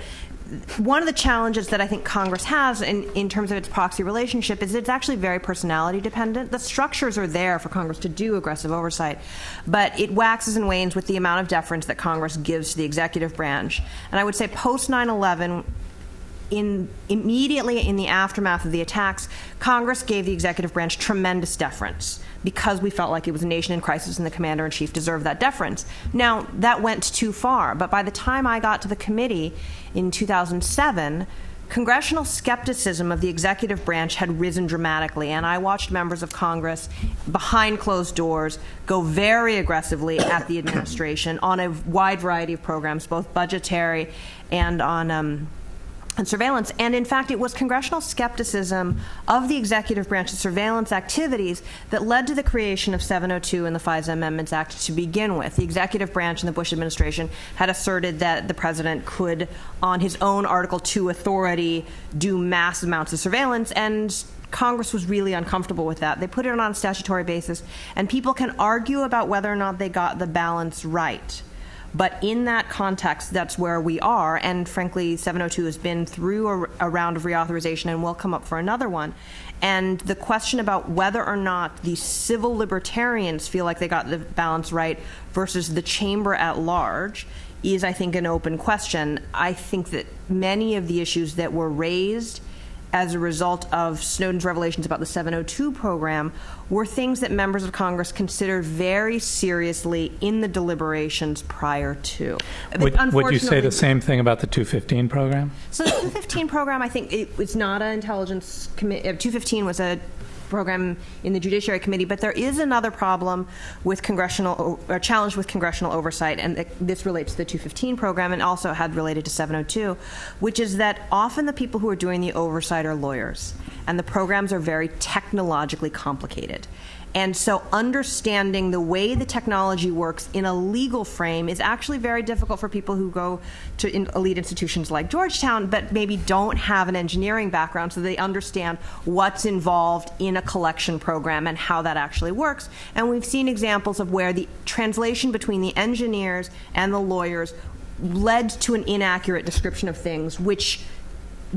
one of the challenges that I think Congress has in terms of its proxy relationship is it's actually very personality dependent. The structures are there for Congress to do aggressive oversight, but it waxes and wanes with the amount of deference that Congress gives to the executive branch. And I would say post 9/11, immediately in the aftermath of the attacks, Congress gave the executive branch tremendous deference because we felt like it was a nation in crisis and the commander-in-chief deserved that deference. Now, that went too far, but by the time I got to the committee in 2007, congressional skepticism of the executive branch had risen dramatically, and I watched members of Congress behind closed doors go very aggressively at the administration on a wide variety of programs, both budgetary and on and surveillance. And in fact, it was congressional skepticism of the executive branch's surveillance activities that led to the creation of 702 and the FISA Amendments Act to begin with. The executive branch in the Bush administration had asserted that the president could, on his own Article 2 authority, do mass amounts of surveillance, and Congress was really uncomfortable with that. They put it on a statutory basis, and people can argue about whether or not they got the balance right. But in that context, that's where we are. And frankly, 702 has been through a round of reauthorization and will come up for another one. And the question about whether or not the civil libertarians feel like they got the balance right versus the chamber at large is, I think, an open question. I think that many of the issues that were raised as a result of Snowden's revelations about the 702 program were things that members of Congress considered very seriously in the deliberations prior to. Would you say the same thing about the 215 program? So the 215 program, I think it's not an intelligence committee. 215 was a program in the Judiciary Committee, but there is another problem with challenge with congressional oversight, and this relates to the 215 program and also had related to 702, which is that often the people who are doing the oversight are lawyers, and the programs are very technologically complicated. And so understanding the way the technology works in a legal frame is actually very difficult for people who go to elite institutions like Georgetown, but maybe don't have an engineering background, so they understand what's involved in a collection program and how that actually works. And we've seen examples of where the translation between the engineers and the lawyers led to an inaccurate description of things, which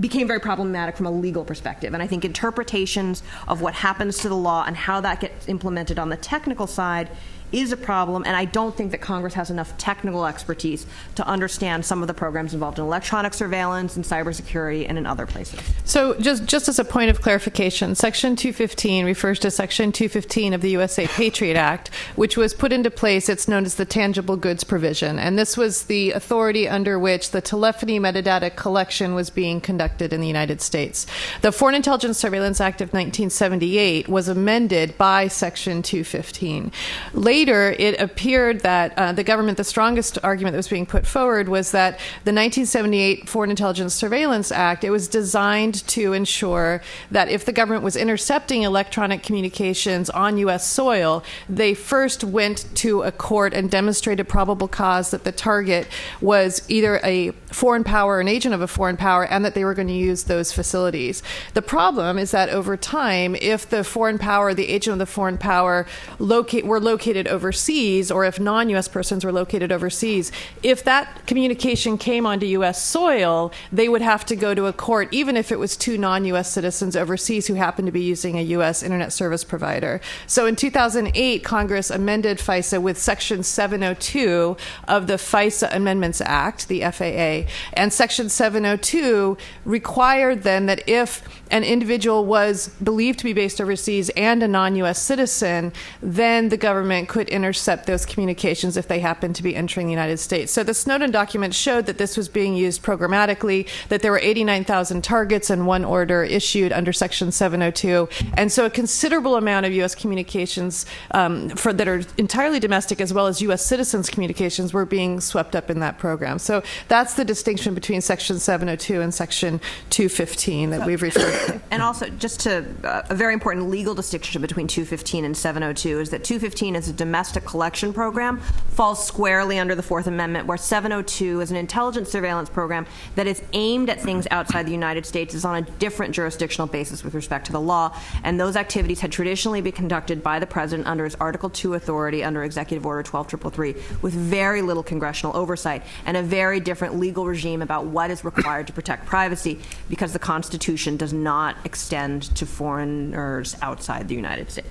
became very problematic from a legal perspective. And I think interpretations of what happens to the law and how that gets implemented on the technical side is a problem, and I don't think that Congress has enough technical expertise to understand some of the programs involved in electronic surveillance and cybersecurity and in other places. So just as a point of clarification, Section 215 refers to Section 215 of the USA Patriot Act, which was put into place. It's known as the Tangible Goods Provision, and this was the authority under which the telephony metadata collection was being conducted in the United States. The Foreign Intelligence Surveillance Act of 1978 was amended by Section 215. Later, it appeared that the strongest argument that was being put forward was that the 1978 Foreign Intelligence Surveillance Act, it was designed to ensure that if the government was intercepting electronic communications on U.S. soil, they first went to a court and demonstrated probable cause that the target was either a foreign power, an agent of a foreign power, and that they were going to use those facilities. The problem is that over time, if the foreign power, the agent of the foreign power were located overseas, or if non-U.S. persons were located overseas, if that communication came onto U.S. soil, they would have to go to a court, even if it was two non-U.S. citizens overseas who happened to be using a U.S. internet service provider. So in 2008, Congress amended FISA with Section 702 of the FISA Amendments Act, the FAA, and Section 702 required then that if an individual was believed to be based overseas and a non-U.S. citizen, then the government could intercept those communications if they happened to be entering the United States. So the Snowden documents showed that this was being used programmatically, that there were 89,000 targets and one order issued under Section 702. And so a considerable amount of U.S. communications that are entirely domestic, as well as U.S. citizens' communications, were being swept up in that program. So that's the distinction between Section 702 and Section 215 that we've referred to. And also, just a very important legal distinction between 215 and 702 is that 215 is a domestic collection program, falls squarely under the Fourth Amendment, where 702 is an intelligence surveillance program that is aimed at things outside the United States, is on a different jurisdictional basis with respect to the law, and those activities had traditionally been conducted by the President under his Article 2 authority under Executive Order 12333 with very little congressional oversight and a very different legal regime about what is required to protect privacy, because the Constitution does not extend to foreigners outside the United States.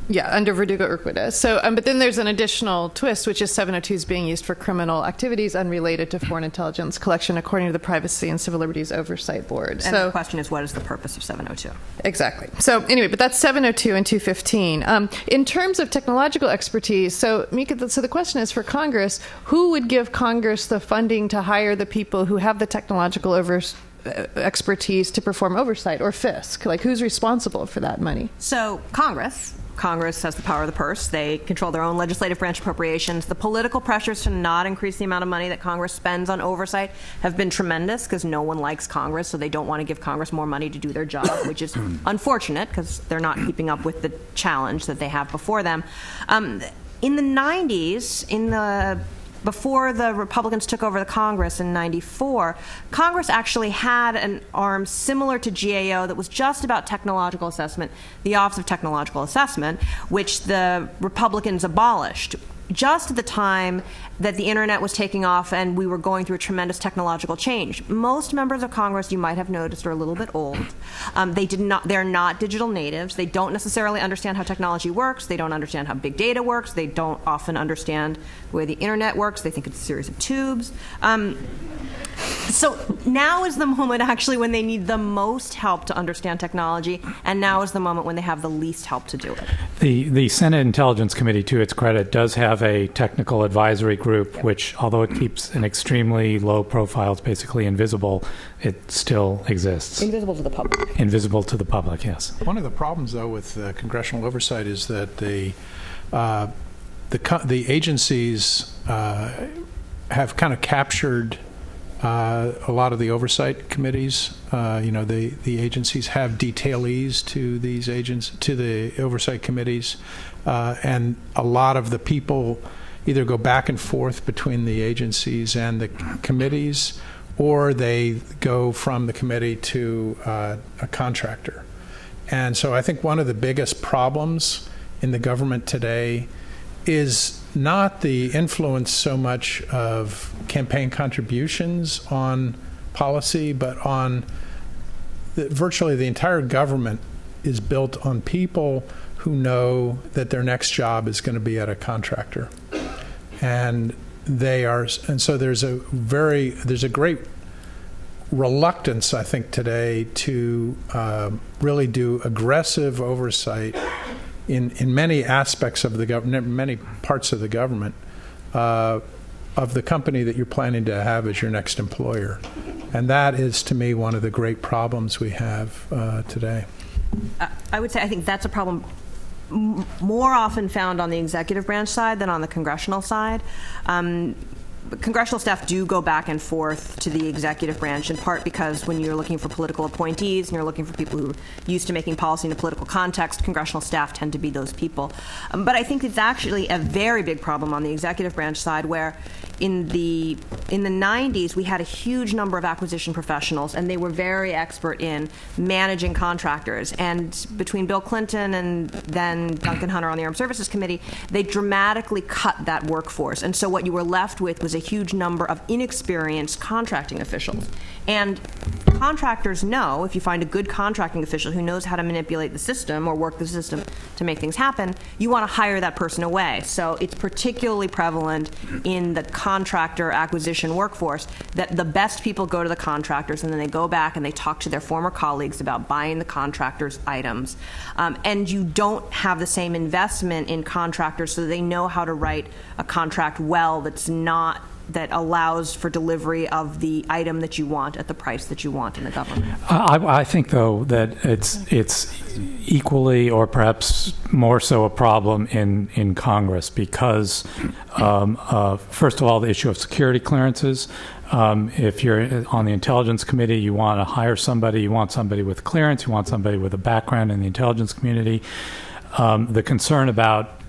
Yeah, under Verdugo Urquidez. So, but then there's an additional twist, which is 702 is being used for criminal activities unrelated to foreign intelligence collection, according to the Privacy and Civil Liberties Oversight Board. And the question is, what is the purpose of 702? Exactly. So anyway, but that's 702 and 215. In terms of technological expertise, so Mieke, so the question is for Congress, who would give Congress the funding to hire the people who have the technological expertise to perform oversight, or FISC? Like, who's responsible for that money? So Congress, Congress has the power of the purse. They control their own legislative branch appropriations. The political pressures to not increase the amount of money that Congress spends on oversight have been tremendous because no one likes Congress, so they don't want to give Congress more money to do their job, which is unfortunate because they're not keeping up with the challenge that they have before them. In the 90s, before the Republicans took over the Congress in 94, Congress actually had an arm similar to GAO that was just about technological assessment, the Office of Technological Assessment, which the Republicans abolished just at the time that the internet was taking off and we were going through a tremendous technological change. Most members of Congress, you might have noticed, are a little bit old. They're not digital natives. They don't necessarily understand how technology works. They don't understand how big data works. They don't often understand the way the internet works. They think it's a series of tubes. So now is the moment actually when they need the most help to understand technology, and now is the moment when they have the least help to do it. The Senate Intelligence Committee, to its credit, does have a technical advisory group, which, although it keeps an extremely low profile, it's basically invisible, it still exists. Invisible to the public. Invisible to the public, yes. One of the problems, though, with congressional oversight is that the agencies have kind of captured a lot of the oversight committees. The agencies have detailees to these to the oversight committees, and a lot of the people either go back and forth between the agencies and the committees, or they go from the committee to a contractor. And so I think one of the biggest problems in the government today is not the influence so much of campaign contributions on policy, but on virtually the entire government is built on people who know that their next job is going to be at a contractor. And so there's a great reluctance, I think, today to really do aggressive oversight in many aspects of the government, many parts of the government, of the company that you're planning to have as your next employer. And that is, to me, one of the great problems we have today. I would say I think that's a problem more often found on the executive branch side than on the congressional side. Congressional staff do go back and forth to the executive branch, in part because when you're looking for political appointees and you're looking for people who are used to making policy in a political context, congressional staff tend to be those people. But I think it's actually a very big problem on the executive branch side, where in the 90s we had a huge number of acquisition professionals, and they were very expert in managing contractors. And between Bill Clinton and then Duncan Hunter on the Armed Services Committee, they dramatically cut that workforce. And so what you were left with was a huge number of inexperienced contracting officials. And contractors know, if you find a good contracting official who knows how to manipulate the system or work the system to make things happen, you want to hire that person away. So it's particularly prevalent in the contractor acquisition workforce that the best people go to the contractors, and then they go back and they talk to their former colleagues about buying the contractors' items. And you don't have the same investment in contractors, so they know how to write a contract well that allows for delivery of the item that you want at the price that you want in the government. I think, though, that it's equally, or perhaps more so, a problem in Congress because, first of all, the issue of security clearances. If you're on the Intelligence Committee, you want to hire somebody, you want somebody with clearance, you want somebody with a background in the intelligence community. The concern about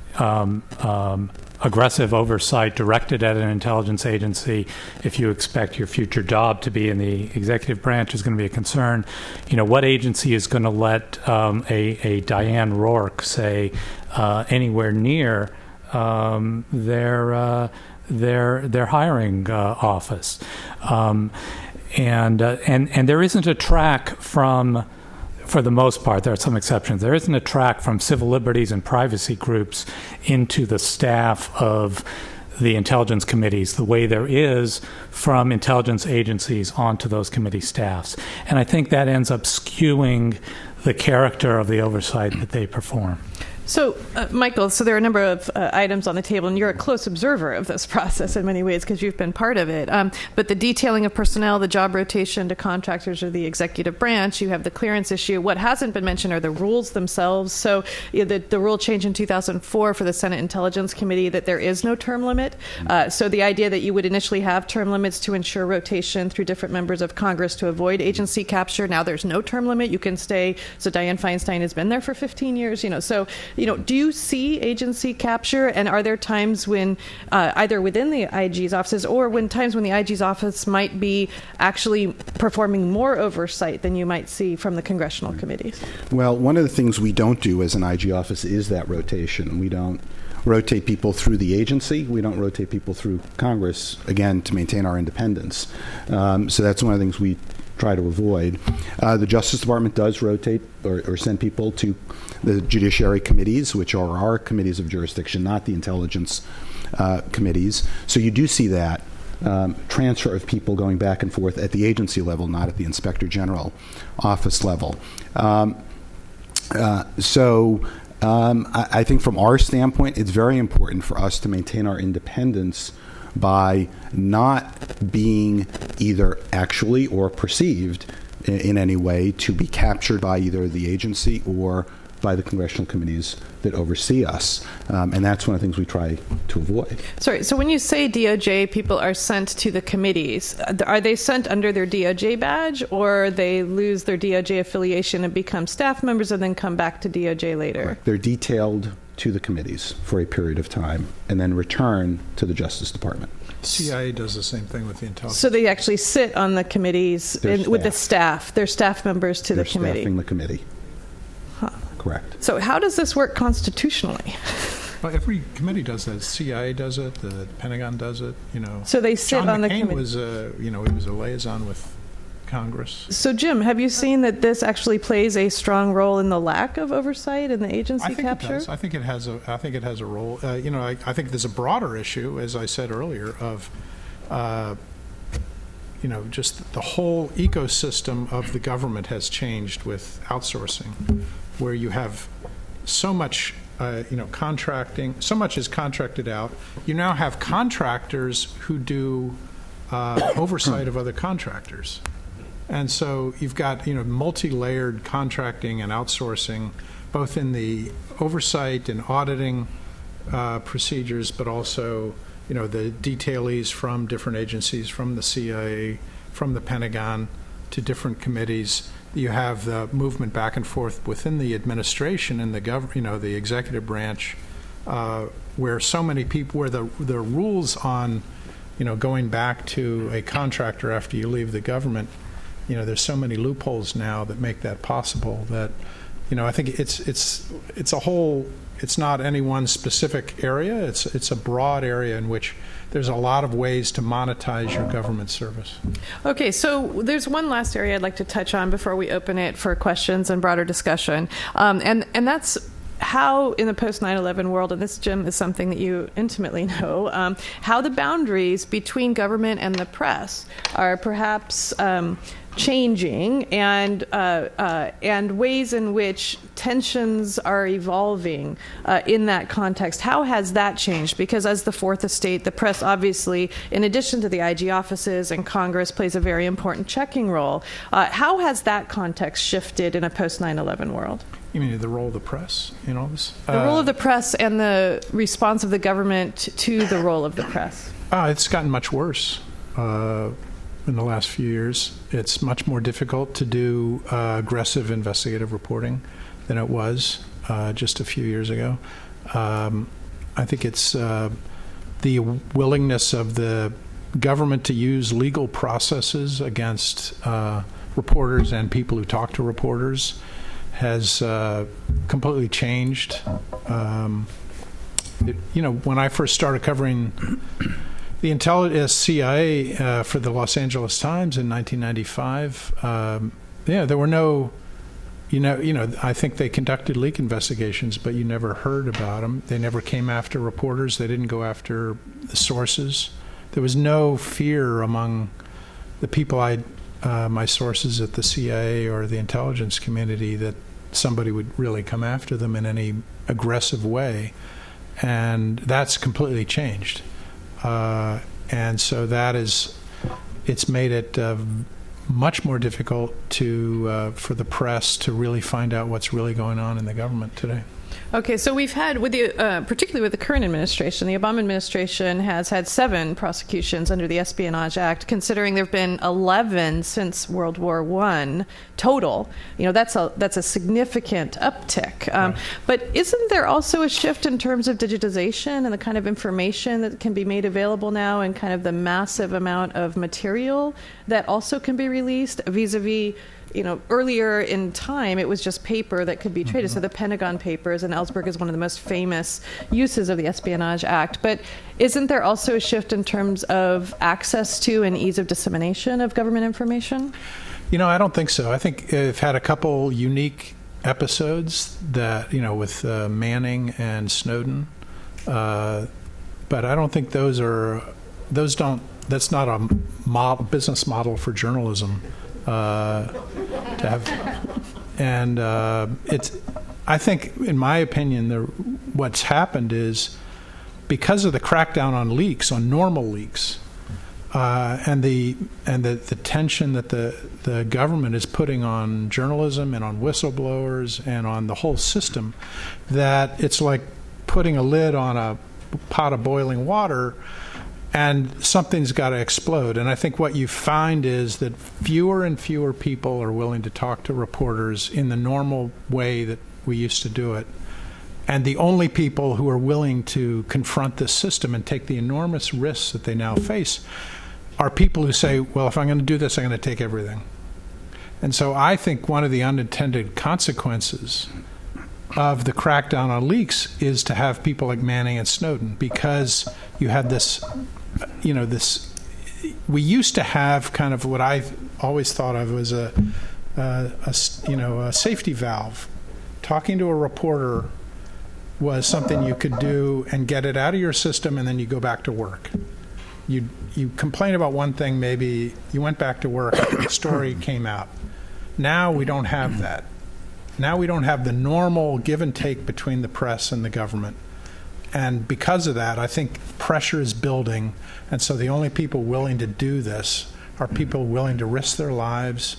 aggressive oversight directed at an intelligence agency, if you expect your future job to be in the executive branch, is going to be a concern. What agency is going to let a Diane Rourke, say, anywhere near their hiring office? And there isn't a track from, for the most part, there are some exceptions, there isn't a track from civil liberties and privacy groups into the staff of the intelligence committees the way there is from intelligence agencies onto those committee staffs. And I think that ends up skewing the character of the oversight that they perform. So, Michael, so there are a number of items on the table, and you're a close observer of this process in many ways because you've been part of it. But the detailing of personnel, the job rotation to contractors or the executive branch, you have the clearance issue. What hasn't been mentioned are the rules themselves. So the rule change in 2004 for the Senate Intelligence Committee that there is no term limit. So the idea that you would initially have term limits to ensure rotation through different members of Congress to avoid agency capture. Now there's no term limit. You can stay. So Dianne Feinstein has been there for 15 years. So do you see agency capture, and are there times when either within the IG's offices or times when the IG's office might be actually performing more oversight than you might see from the congressional committees? Well, one of the things we don't do as an IG office is that rotation. We don't rotate people through the agency. We don't rotate people through Congress, again, to maintain our independence. So that's one of the things we try to avoid. The Justice Department does rotate or send people to the judiciary committees, which are our committees of jurisdiction, not the intelligence committees. So you do see that transfer of people going back and forth at the agency level, not at the Inspector General office level. I think from our standpoint, it's very important for us to maintain our independence by not being either actually or perceived in any way to be captured by either the agency or by the congressional committees that oversee us. And that's one of the things we try to avoid. Sorry, so when you say DOJ, people are sent to the committees. Are they sent under their DOJ badge, or they lose their DOJ affiliation and become staff members and then come back to DOJ later? Correct. They're detailed to the committees for a period of time and then return to the Justice Department. CIA does the same thing with the intelligence. So they actually sit on the committees with the staff. They're staff members to the committee. They're staffing the committee. Huh. Correct. So how does this work constitutionally? Well, every committee does that. CIA does it. The Pentagon does it. So they sit John on the McCain committee. was, he was a liaison with Congress. So, Jim, have you seen that this actually plays a strong role in the lack of oversight in the agency capture? It does. I think it has a role. I think there's a broader issue, as I said earlier, of just the whole ecosystem of the government has changed with outsourcing, where you have so much contracting, so much is contracted out. You now have contractors who do oversight of other contractors. And so you've got, multi-layered contracting and outsourcing, both in the oversight and auditing procedures, but also, the detailees from different agencies, from the CIA, from the Pentagon, to different committees. You have the movement back and forth within the administration and the executive branch, where so many people, where the rules on, going back to a contractor after you leave the government, there's so many loopholes now that make that possible that, I think it's a whole, it's not any one specific area. It's a broad area in which there's a lot of ways to monetize your government service. Okay, so there's one last area I'd like to touch on before we open it for questions and broader discussion. And that's how in the post 9/11 world, and this, Jim, is something that you intimately know, how the boundaries between government and the press are perhaps changing, and ways in which tensions are evolving in that context. How has that changed? Because as the fourth estate, the press obviously, in addition to the IG offices and Congress, plays a very important checking role. How has that context shifted in a post 9/11 world? You mean the role of the press in all this? The role of the press and the response of the government to the role of the press. It's gotten much worse in the last few years. It's much more difficult to do aggressive investigative reporting than it was just a few years ago. I think it's the willingness of the government to use legal processes against reporters and people who talk to reporters has completely changed. When I first started covering the CIA for the Los Angeles Times in 1995, there were no, I think they conducted leak investigations, but you never heard about them. They never came after reporters. They didn't go after the sources. There was no fear among the people my sources at the CIA or the intelligence community that somebody would really come after them in any aggressive way. And that's completely changed. And so it's made it much more difficult for the press to really find out what's really going on in the government today. Okay, so we've had, particularly with the current administration, the Obama administration has had 7 prosecutions under the Espionage Act, considering there have been 11 since World War I total. That's a significant uptick. Right. But isn't there also a shift in terms of digitization and the kind of information that can be made available now, and kind of the massive amount of material that also can be released vis-a-vis earlier in time, it was just paper that could be traded. So the Pentagon Papers, and Ellsberg is one of the most famous uses of the Espionage Act. But isn't there also a shift in terms of access to and ease of dissemination of government information? I don't think so. I think I've had a couple unique episodes that, with Manning and Snowden. But I don't think that's not a business model for journalism. To have, and I think, in my opinion, what's happened is because of the crackdown on leaks, on normal leaks, and the tension that the government is putting on journalism and on whistleblowers and on the whole system, that it's like putting a lid on a pot of boiling water. And something's got to explode. And I think what you find is that fewer and fewer people are willing to talk to reporters in the normal way that we used to do it. And the only people who are willing to confront this system and take the enormous risks that they now face are people who say, well, if I'm going to do this, I'm going to take everything. And so I think one of the unintended consequences of the crackdown on leaks is to have people like Manning and Snowden, because you had this, we used to have kind of what I always thought of as a safety valve. Talking to a reporter was something you could do and get it out of your system, and then you go back to work. You complain about one thing, maybe you went back to work, the story came out. Now we don't have that. Now we don't have the normal give and take between the press and the government. And because of that, I think pressure is building. And so the only people willing to do this are people willing to risk their lives.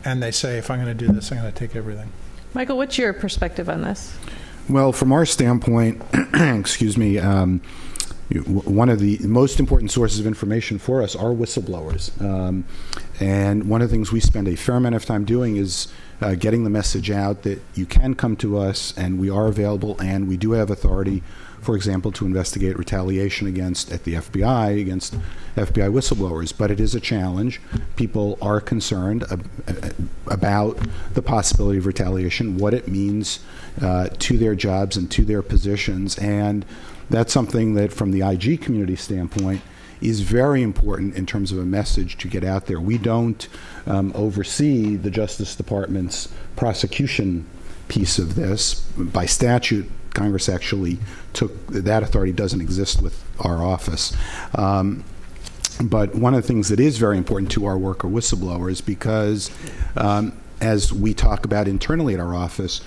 And they say, if I'm going to do this, I'm going to take everything. Michael, what's your perspective on this? Well, from our standpoint, excuse me, one of the most important sources of information for us are whistleblowers. And one of the things we spend a fair amount of time doing is getting the message out that you can come to us and we are available, and we do have authority, for example, to investigate retaliation at the FBI, against FBI whistleblowers. But it is a challenge. People are concerned about the possibility of retaliation, what it means to their jobs and to their positions. And that's something that, from the IG community standpoint, is very important in terms of a message to get out there. We don't oversee the Justice Department's prosecution piece of this. By statute, Congress actually took that authority. Doesn't exist with our office. But one of the things that is very important to our work are whistleblowers, because as we talk about internally at our office,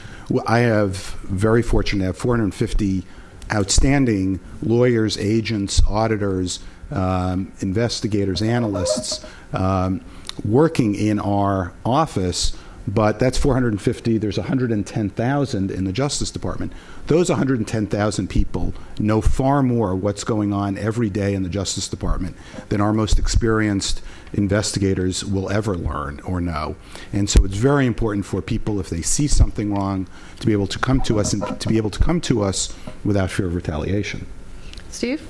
I have very fortunate to have 450 outstanding lawyers, agents, auditors, investigators, analysts working in our office. But that's 450. There's 110,000 in the Justice Department. Those 110,000 people know far more what's going on every day in the Justice Department than our most experienced investigators will ever learn or know. And so it's very important for people, if they see something wrong, to be able to come to us, and to be able to come to us without fear of retaliation. Steve?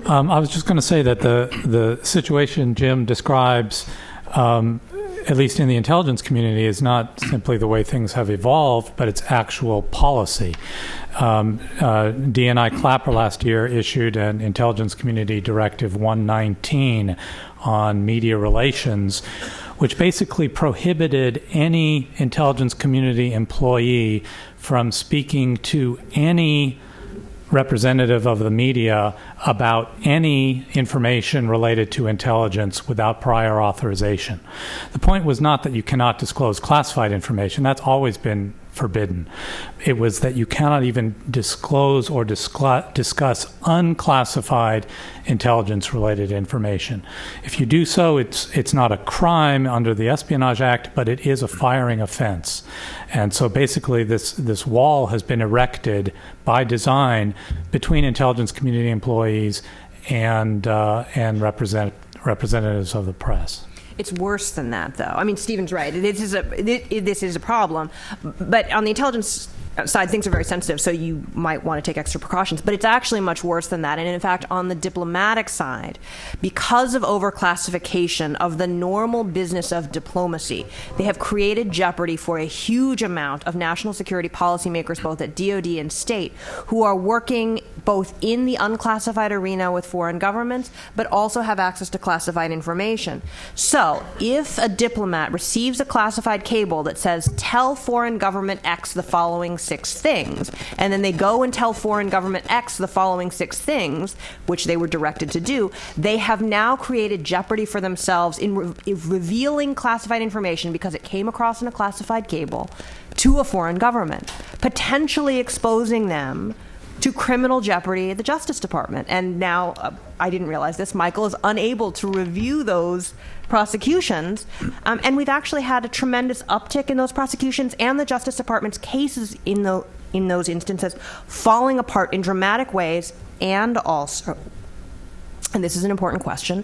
I was just going to say that the situation Jim describes, at least in the intelligence community, is not simply the way things have evolved, but it's actual policy. DNI Clapper last year issued an Intelligence Community Directive 119 on media relations, which basically prohibited any intelligence community employee from speaking to any representative of the media about any information related to intelligence without prior authorization. The point was not that you cannot disclose classified information. That's always been forbidden. It was that you cannot even disclose or discuss unclassified intelligence-related information. If you do so, it's not a crime under the Espionage Act, but it is a firing offense. And so basically this wall has been erected by design between intelligence community employees and representatives of the press. It's worse than that, though. I mean, Stephen's right. This is a problem. But on the intelligence side, things are very sensitive, so you might want to take extra precautions. But it's actually much worse than that. And in fact, on the diplomatic side, because of overclassification of the normal business of diplomacy, they have created jeopardy for a huge amount of national security policymakers, both at DoD and state, who are working both in the unclassified arena with foreign governments, but also have access to classified information. So if a diplomat receives a classified cable that says, tell foreign government X the following 6 things, and then they go and tell foreign government X the following 6 things, which they were directed to do, they have now created jeopardy for themselves in revealing classified information because it came across in a classified cable to a foreign government, potentially exposing them to criminal jeopardy at the Justice Department. And now, I didn't realize this, Michael is unable to review those prosecutions. And we've actually had a tremendous uptick in those prosecutions and the Justice Department's cases in those instances falling apart in dramatic ways, and also, and this is an important question,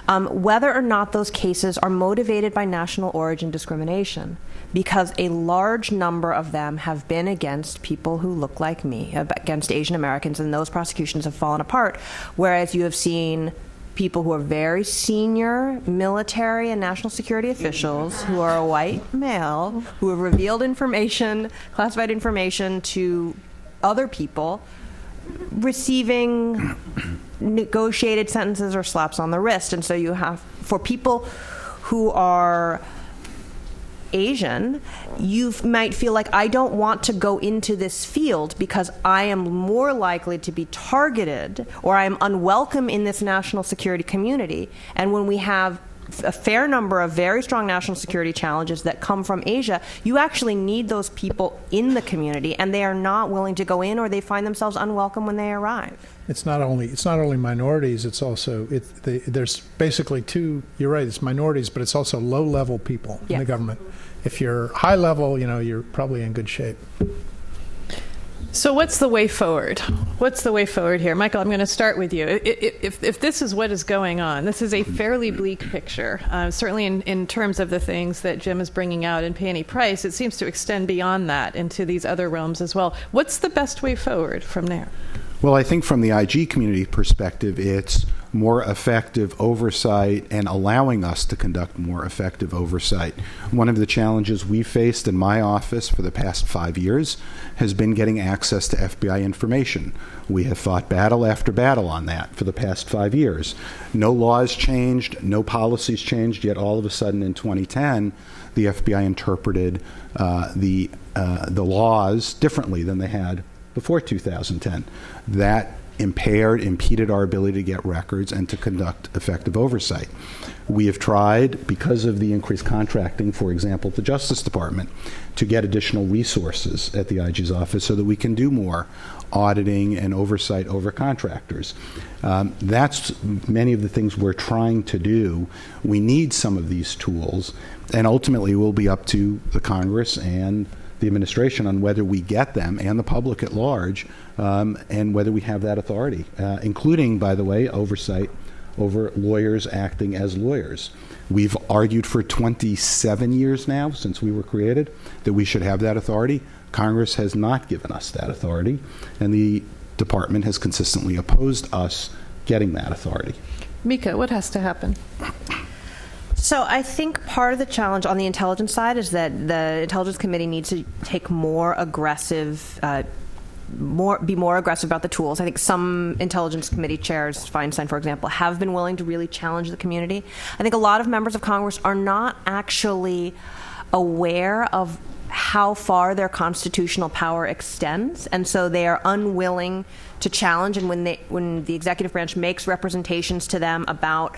whether or not those cases are motivated by national origin discrimination, because a large number of them have been against people who look like me, against Asian Americans, and those prosecutions have fallen apart, whereas you have seen people who are very senior military and national security officials who are a white male who have revealed information, classified information to other people, receiving negotiated sentences or slaps on the wrist. And so you have, for people who are Asian, you might feel like, I don't want to go into this field because I am more likely to be targeted, or I am unwelcome in this national security community. And when we have a fair number of very strong national security challenges that come from Asia, you actually need those people in the community, and they are not willing to go in, or they find themselves unwelcome when they arrive. It's not only minorities. It's also there's basically two. You're right. It's minorities, but it's also low-level people in the government. If you're high level, you're probably in good shape. So what's the way forward? What's the way forward here? Michael, I'm going to start with you. If this is what is going on, this is a fairly bleak picture. Certainly in terms of the things that Jim is bringing out in Pay Any Price, it seems to extend beyond that into these other realms as well. What's the best way forward from there? Well, I think from the IG community perspective, it's more effective oversight and allowing us to conduct more effective oversight. One of the challenges we faced in my office for the past 5 years has been getting access to FBI information. We have fought battle after battle on that for the past 5 years. No laws changed, no policies changed, yet all of a sudden in 2010, the FBI interpreted the laws differently than they had before 2010. That impeded our ability to get records and to conduct effective oversight. We have tried, because of the increased contracting, for example, at the Justice Department, to get additional resources at the IG's office so that we can do more auditing and oversight over contractors. That's many of the things we're trying to do. We need some of these tools, and ultimately it will be up to the Congress and the administration on whether we get them, and the public at large, and whether we have that authority, including, by the way, oversight over lawyers acting as lawyers. We've argued for 27 years now, since we were created, that we should have that authority. Congress has not given us that authority, and the department has consistently opposed us getting that authority. Mieke, what has to happen? So I think part of the challenge on the intelligence side is that the Intelligence Committee needs to take more aggressive, be more aggressive about the tools. I think some Intelligence Committee chairs, Feinstein, for example, have been willing to really challenge the community. I think a lot of members of Congress are not actually aware of how far their constitutional power extends, and so they are unwilling to challenge. And when the executive branch makes representations to them about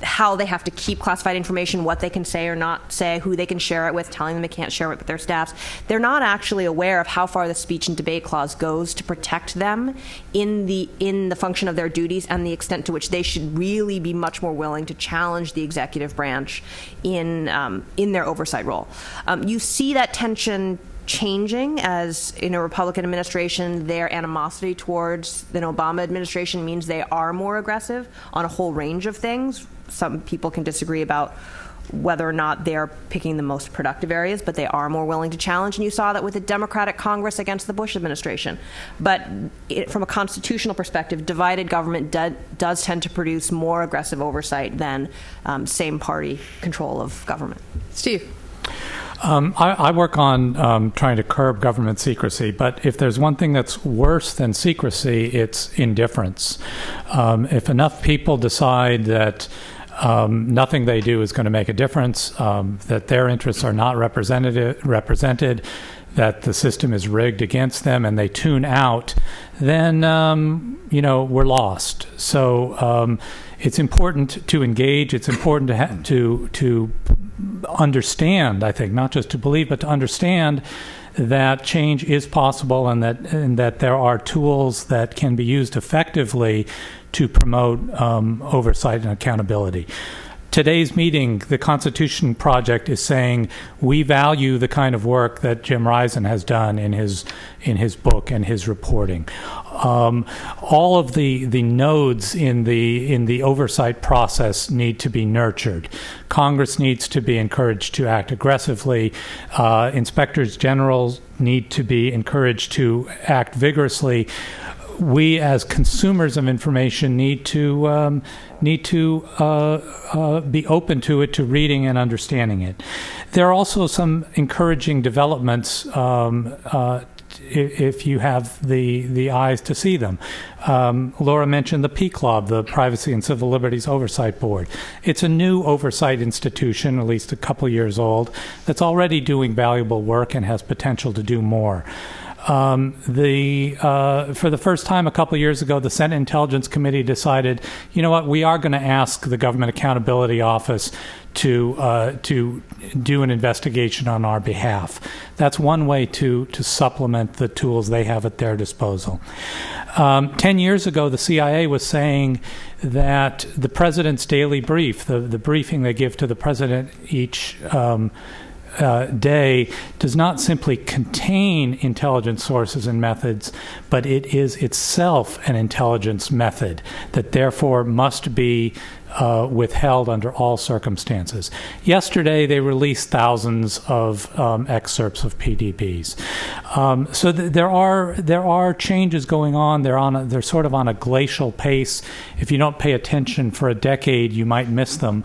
how they have to keep classified information, what they can say or not say, who they can share it with, telling them they can't share it with their staffs. They're not actually aware of how far the speech and debate clause goes to protect them in the function of their duties, and the extent to which they should really be much more willing to challenge the executive branch in their oversight role. You see that tension changing as in a Republican administration, their animosity towards an Obama administration means they are more aggressive on a whole range of things. Some people can disagree about whether or not they're picking the most productive areas, but they are more willing to challenge. And you saw that with the Democratic Congress against the Bush administration. But from a constitutional perspective, divided government does tend to produce more aggressive oversight than same party control of government. Steve. I work on trying to curb government secrecy, but if there's one thing that's worse than secrecy, it's indifference. If enough people decide that nothing they do is going to make a difference, that their interests are not represented, that the system is rigged against them, and they tune out, then we're lost. So it's important to engage. It's important to understand, I think, not just to believe, but to understand that change is possible, and that there are tools that can be used effectively to promote oversight and accountability. Today's meeting, the Constitution Project is saying we value the kind of work that Jim Risen has done in his book and his reporting. All of the nodes in the oversight process need to be nurtured. Congress needs to be encouraged to act aggressively. Inspectors general need to be encouraged to act vigorously. We, as consumers of information, need to be open to it, to reading and understanding it. There are also some encouraging developments if you have the eyes to see them. Laura mentioned the PCLOB, the Privacy and Civil Liberties Oversight Board. It's a new oversight institution, at least a couple years old, that's already doing valuable work and has potential to do more. For the first time a couple of years ago, the Senate Intelligence Committee decided, you know what, we are going to ask the Government Accountability Office to do an investigation on our behalf. That's one way to supplement the tools they have at their disposal. 10 years ago, the CIA was saying that the president's daily brief, the briefing they give to the president each day, does not simply contain intelligence sources and methods, but it is itself an intelligence method that therefore must be withheld under all circumstances. Yesterday, they released thousands of excerpts of PDBs. So there are changes going on. They're sort of on a glacial pace. If you don't pay attention for a decade, you might miss them.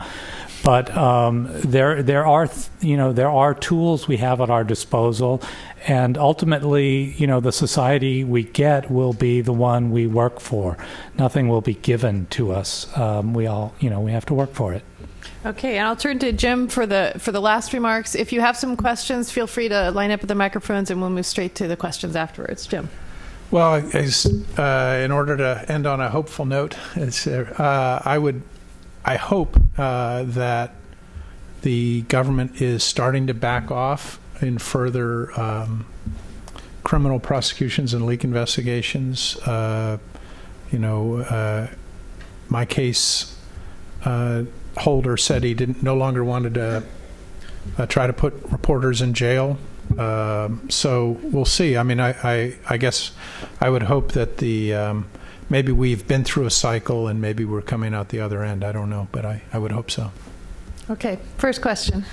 But there are tools we have at our disposal, and ultimately, the society we get will be the one we work for. Nothing will be given to us. We have to work for it. Okay, and I'll turn to Jim for the last remarks. If you have some questions, feel free to line up at the microphones, and we'll move straight to the questions afterwards. Jim. Well, in order to end on a hopeful note, I hope that the government is starting to back off in further criminal prosecutions and leak investigations. My case holder said he no longer wanted to try to put reporters in jail. So we'll see. I mean, I guess I would hope that maybe we've been through a cycle and maybe we're coming out the other end. I don't know, but I would hope so. Okay, first question.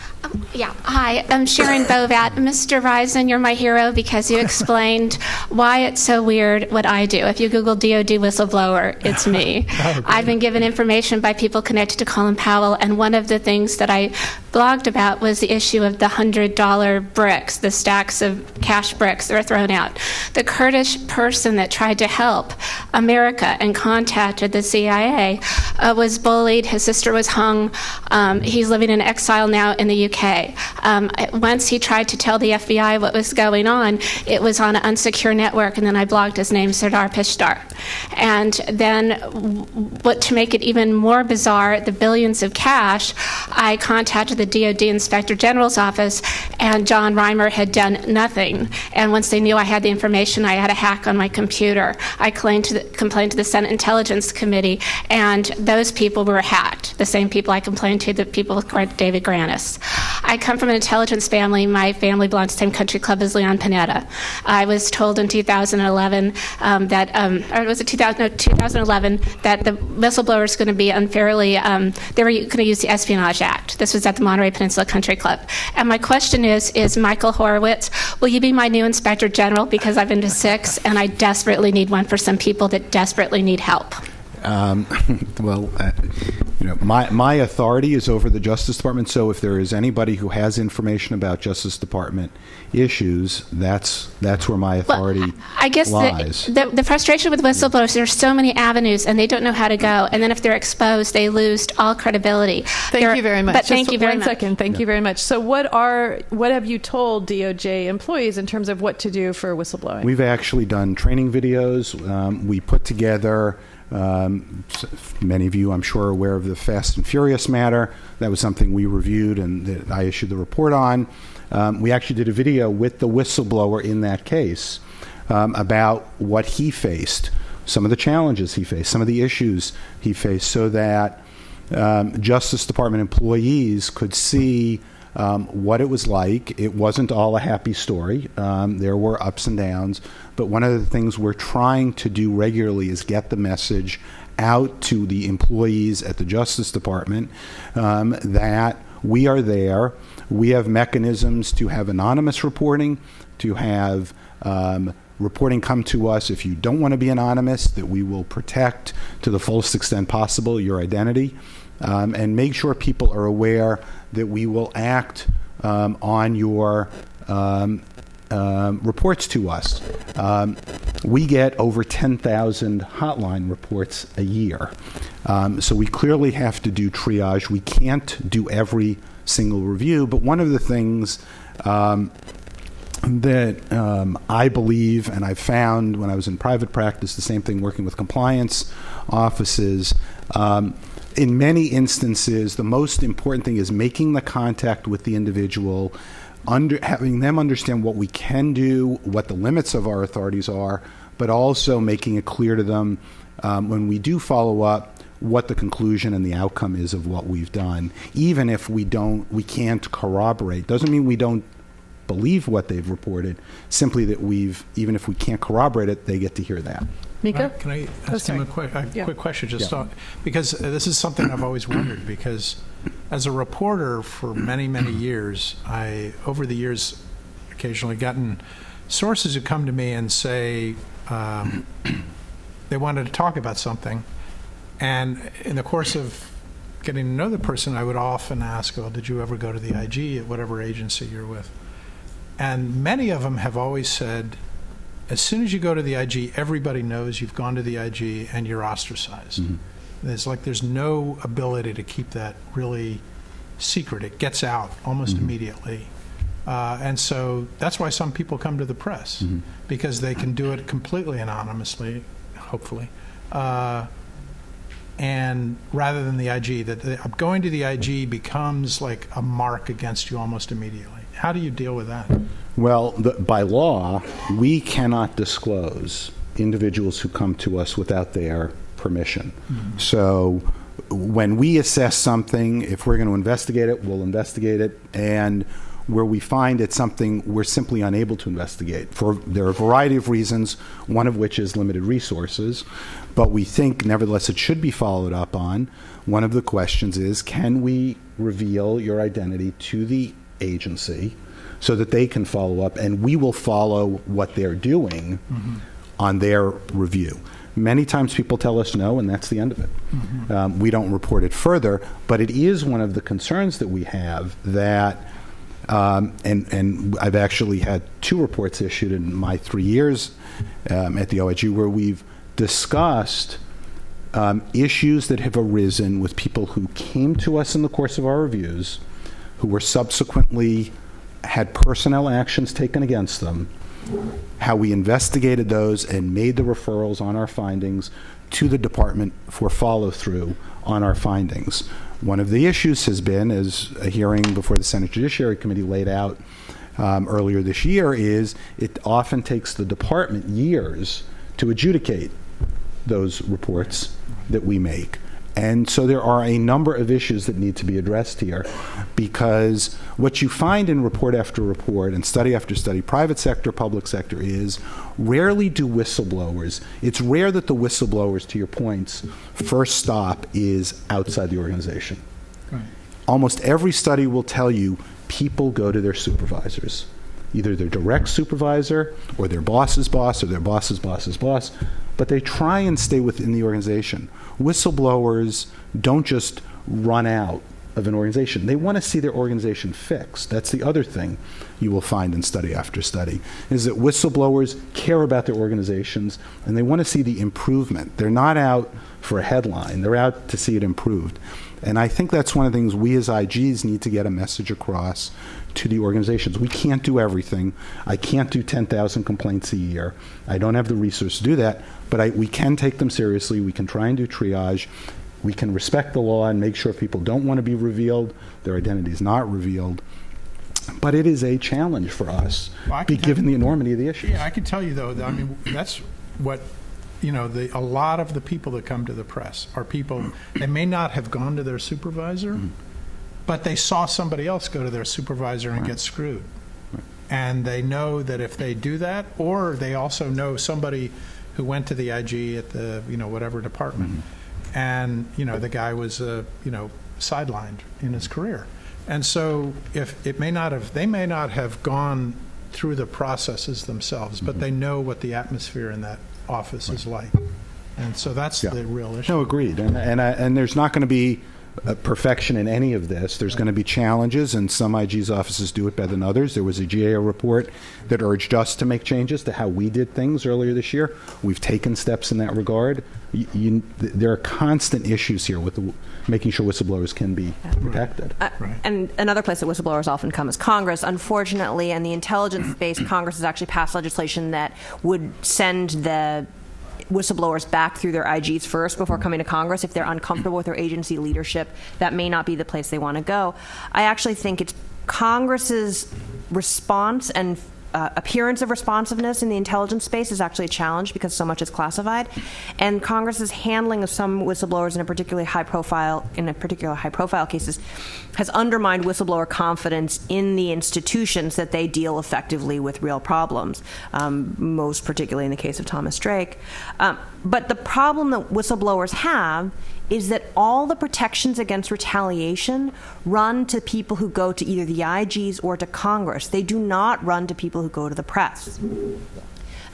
Hi, I'm Sharon Bovat. Mr. Risen, you're my hero because you explained why it's so weird what I do. If you Google DOD whistleblower, it's me. I've been given information by people connected to Colin Powell, and one of the things that I blogged about was the issue of the $100 bricks, the stacks of cash bricks that were thrown out. The Kurdish person that tried to help America and contacted the CIA was bullied. His sister was hung. He's living in exile now in the UK. Once he tried to tell the FBI what was going on, it was on an unsecure network, and then I blogged his name, Sardar Pishtar. And then, to make it even more bizarre, the billions of cash, I contacted the DoD Inspector General's office, and John Reimer had done nothing. And once they knew I had the information, I had a hack on my computer. I complained to the Senate Intelligence Committee, and those people were hacked, the same people I complained to, the people with David Granis. I come from an intelligence family. My family belongs to the same country club as Leon Panetta. I was told in 2011 or was it 2011, that the whistleblower is going to be unfairly, they were going to use the Espionage Act. This was at the Monterey Peninsula Country Club. And my question is Michael Horowitz, will you be my new Inspector General? Because I've been to 6, and I desperately need one for some people that desperately need help. My authority is over the Justice Department, so if there is anybody who has information about Justice Department issues, that's where my authority I guess lies. The frustration with whistleblowers, there are so many avenues, and they don't know how to go, and then if they're exposed, they lose all credibility. Thank you very much. But thank you very much. 1 second. Thank you very much. So what have you told DOJ employees in terms of what to do for whistleblowing? We've actually done training videos. We put together, many of you, I'm sure, are aware of the Fast and Furious matter. That was something we reviewed and that I issued the report on. We actually did a video with the whistleblower in that case about what he faced, some of the challenges he faced, some of the issues he faced, so that Justice Department employees could see what it was like. It wasn't all a happy story. There were ups and downs. But one of the things we're trying to do regularly is get the message out to the employees at the Justice Department that we are there. We have mechanisms to have anonymous reporting, to have reporting come to us if you don't want to be anonymous, that we will protect to the fullest extent possible your identity, and make sure people are aware that we will act on your reports to us. We get over 10,000 hotline reports a year. So we clearly have to do triage. We can't do every single review, but one of the things that I believe, and I've found when I was in private practice, the same thing working with compliance offices, in many instances, the most important thing is making the contact with the individual, having them understand what we can do, what the limits of our authorities are, but also making it clear to them when we do follow up what the conclusion and the outcome is of what we've done. Even if we can't corroborate. Doesn't mean we don't believe what they've reported, simply that even if we can't corroborate it, they get to hear that. Mieke? Can I ask him a quick question? Because this is something I've always wondered, because as a reporter for many, many years, over the years, occasionally gotten sources who come to me and say they wanted to talk about something. And in the course of getting to know the person, I would often ask, well, did you ever go to the IG at whatever agency you're with? And many of them have always said, as soon as you go to the IG, everybody knows you've gone to the IG and you're ostracized. Mm-hmm. There's no ability to keep that really secret. It gets out almost immediately. And so that's why some people come to the press, because they can do it completely anonymously, hopefully. And rather than the IG, going to the IG becomes like a mark against you almost immediately. How do you deal with that? Well, by law, we cannot disclose individuals who come to us without their permission. Mm-hmm. So when we assess something, if we're going to investigate it, we'll investigate it. And where we find it's something we're simply unable to investigate, there are a variety of reasons, one of which is limited resources, but we think nevertheless it should be followed up on. One of the questions is, can we reveal your identity to the agency so that they can follow up, and we will follow what they're doing on their review. Many times people tell us no, and that's the end of it. We don't report it further, but it is one of the concerns that we have that, and I've actually had 2 reports issued in my 3 years at the OIG where we've discussed issues that have arisen with people who came to us in the course of our reviews, who were subsequently had personnel actions taken against them, how we investigated those and made the referrals on our findings to the department for follow-through on our findings. One of the issues has been, as a hearing before the Senate Judiciary Committee laid out earlier this year, is it often takes the department years to adjudicate those reports that we make. And so there are a number of issues that need to be addressed here, because what you find in report after report and study after study, private sector, public sector, is rarely do whistleblowers, it's rare that the whistleblowers, to your points, first stop is outside the organization. Right. Almost every study will tell you people go to their supervisors, either their direct supervisor or their boss's boss or their boss's boss's boss, but they try and stay within the organization. Whistleblowers don't just run out of an organization. They want to see their organization fixed. That's the other thing you will find in study after study, is that whistleblowers care about their organizations and they want to see the improvement. They're not out for a headline. They're out to see it improved. And I think that's one of the things we as IGs need to get a message across to the organizations. We can't do everything. I can't do 10,000 complaints a year. I don't have the resources to do that, but we can take them seriously. We can try and do triage. We can respect the law and make sure if people don't want to be revealed, their identity is not revealed. But it is a challenge for us, given the enormity of the issue. Yeah, I can tell you, though, I mean, that's what, a lot of the people that come to the press are people, they may not have gone to their supervisor, but they saw somebody else go to their supervisor and get screwed. And they know that if they do that, or they also know somebody who went to the IG at the, whatever department, and, the guy was, sidelined in his career. And so if they may not have gone through the processes themselves, but they know what the atmosphere in that office is like. And so that's the real issue. No, agreed. And there's not going to be perfection in any of this. There's going to be challenges, and some IG's offices do it better than others. There was a GAO report that urged us to make changes to how we did things earlier this year. We've taken steps in that regard. There are constant issues here with making sure whistleblowers can be protected. And another place that whistleblowers often come is Congress. Unfortunately, in the intelligence space, Congress has actually passed legislation that would send the whistleblowers back through their IGs first before coming to Congress. If they're uncomfortable with their agency leadership, that may not be the place they want to go. I actually think it's Congress's response and appearance of responsiveness in the intelligence space is actually a challenge because so much is classified, and Congress's handling of some whistleblowers in particular high profile cases has undermined whistleblower confidence in the institutions that they deal effectively with real problems, most particularly in the case of Thomas Drake. But the problem that whistleblowers have is that all the protections against retaliation run to people who go to either the IGs or to Congress. They do not run to people who go to the press.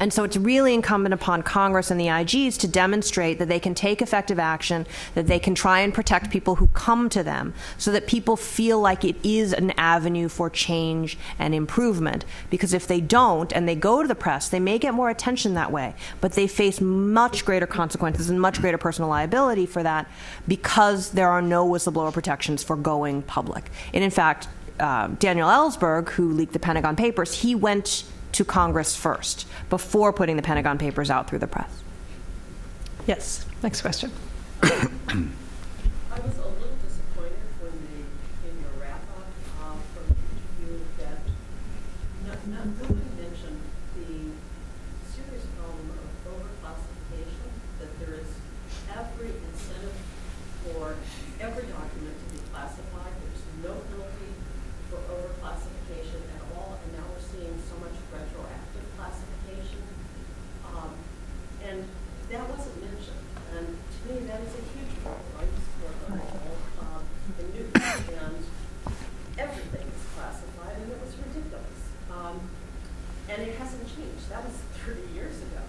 And so it's really incumbent upon Congress and the IGs to demonstrate that they can take effective action, that they can try and protect people who come to them, so that people feel like it is an avenue for change and improvement. Because if they don't and they go to the press, they may get more attention that way, but they face much greater consequences and much greater personal liability for that because there are no whistleblower protections for going public. And in fact, Daniel Ellsberg, who leaked the Pentagon Papers, he went to Congress first before putting the Pentagon Papers out through the press. Yes. Next question. I was a little disappointed when in your wrap-up from you that nobody mentioned the serious problem of overclassification, that there is every incentive for every document to be classified. There's no penalty for overclassification at all, and now we're seeing so much retroactive classification. And that wasn't mentioned. And to me, that is a huge problem, right? For all the news. And everything is classified, and it was ridiculous. And it hasn't changed. That was 30 years ago.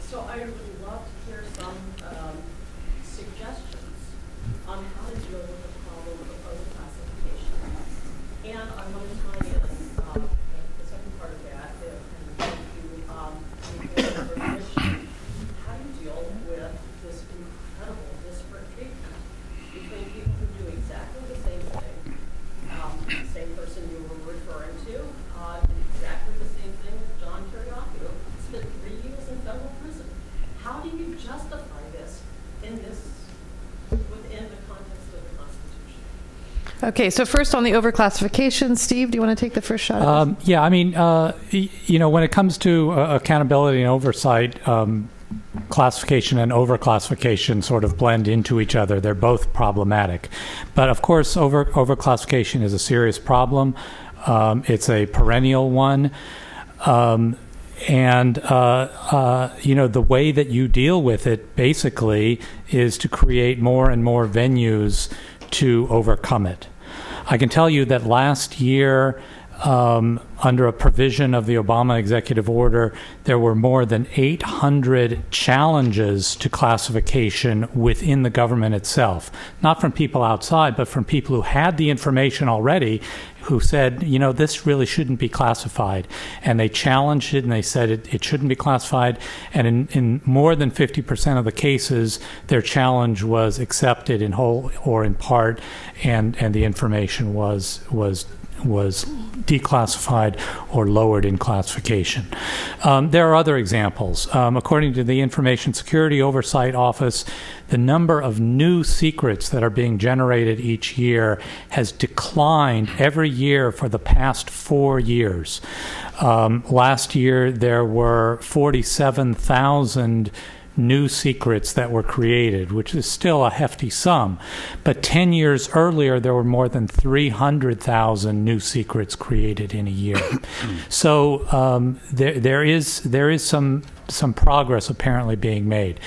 So I would love to hear some suggestions on how to deal with the problem of overclassification. And I want to tie in the second part of that, and thank you, how do you deal with this incredible disparate treatment between people who do exactly the same thing, the same person you were referring to, exactly the same thing with John Kiriakou, spent 3 years in federal prison. How do you justify this within the context of the Constitution? Okay, so first on the overclassification, Steve, do you want to take the first shot at this? Yeah, I mean, when it comes to accountability and oversight, classification and overclassification sort of blend into each other. They're both problematic. But of course, overclassification is a serious problem. It's a perennial one. The way that you deal with it basically is to create more and more venues to overcome it. I can tell you that last year, under a provision of the Obama executive order, there were more than 800 challenges to classification within the government itself. Not from people outside, but from people who had the information already, who said, this really shouldn't be classified. And they challenged it, and they said it shouldn't be classified. And in more than 50% of the cases, their challenge was accepted in whole or in part, and the information was declassified or lowered in classification. There are other examples. According to the Information Security Oversight Office, the number of new secrets that are being generated each year has declined every year for the past 4 years. Last year, there were 47,000 new secrets that were created, which is still a hefty sum. But 10 years earlier, there were more than 300,000 new secrets created in a year. So there is some progress apparently being made.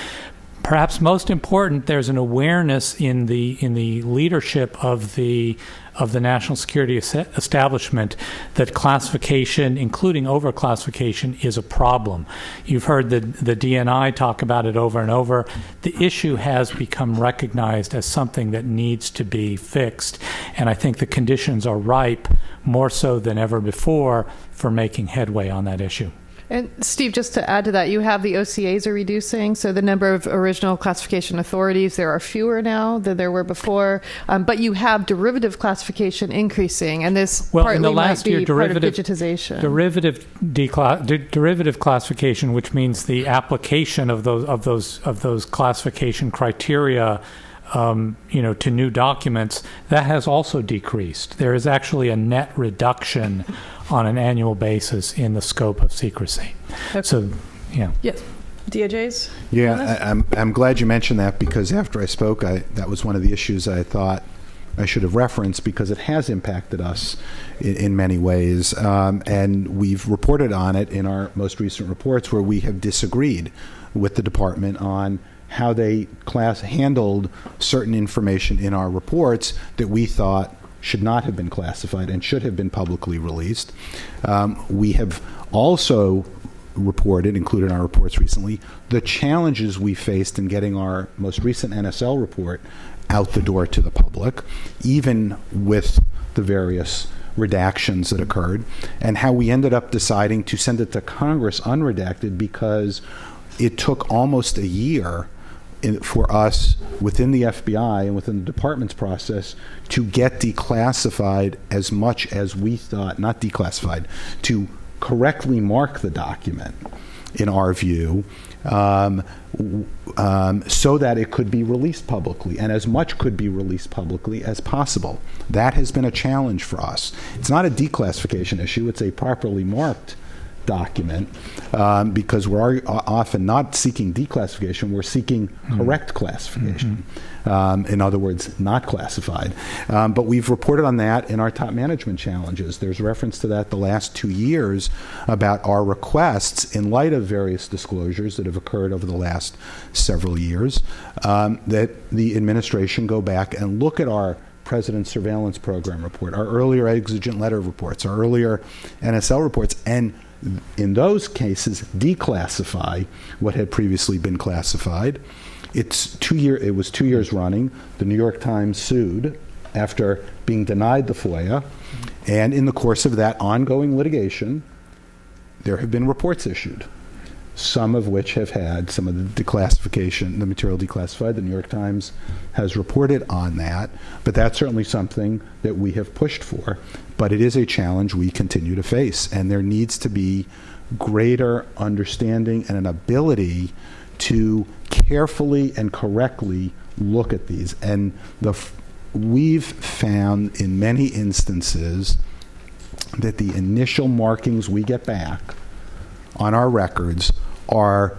Perhaps most important, there's an awareness in the leadership of the national security establishment that classification, including overclassification, is a problem. You've heard the DNI talk about it over and over. The issue has become recognized as something that needs to be fixed, and I think the conditions are ripe, more so than ever before, for making headway on that issue. And Steve, just to add to that, you have the OCAs are reducing, so the number of original classification authorities, there are fewer now than there were before, but you have derivative classification increasing, and this partly in the last might be year, part of digitization. Derivative classification, which means the application of those classification criteria to new documents, that has also decreased. There is actually a net reduction on an annual basis in the scope of secrecy. Okay. So, yeah. Yes. DOJ's? Yeah, I'm glad you mentioned that, because after I spoke, that was one of the issues I thought I should have referenced, because it has impacted us in many ways. And we've reported on it in our most recent reports, where we have disagreed with the department on how they handled certain information in our reports that we thought should not have been classified and should have been publicly released. We have also reported, included in our reports recently, the challenges we faced in getting our most recent NSL report out the door to the public, even with the various redactions that occurred, and how we ended up deciding to send it to Congress unredacted, because it took almost a year for us within the FBI and within the department's process to get declassified as much as we thought, not declassified, to correctly mark the document, in our view, so that it could be released publicly, and as much could be released publicly as possible. That has been a challenge for us. It's not a declassification issue, it's a properly marked document, because we're often not seeking declassification, we're seeking correct classification. In other words, not classified. But we've reported on that in our top management challenges. There's reference to that the last 2 years about our requests, in light of various disclosures that have occurred over the last several years, that the administration go back and look at our President's Surveillance Program report, our earlier exigent letter reports, our earlier NSL reports, and in those cases declassify what had previously been classified. It was 2 years running. The New York Times sued after being denied the FOIA, and in the course of that ongoing litigation, there have been reports issued, some of which have had some of the declassification, the material declassified. The New York Times has reported on that, but that's certainly something that we have pushed for. But it is a challenge we continue to face, and there needs to be greater understanding and an ability to carefully and correctly look at these. And we've found in many instances that the initial markings we get back on our records are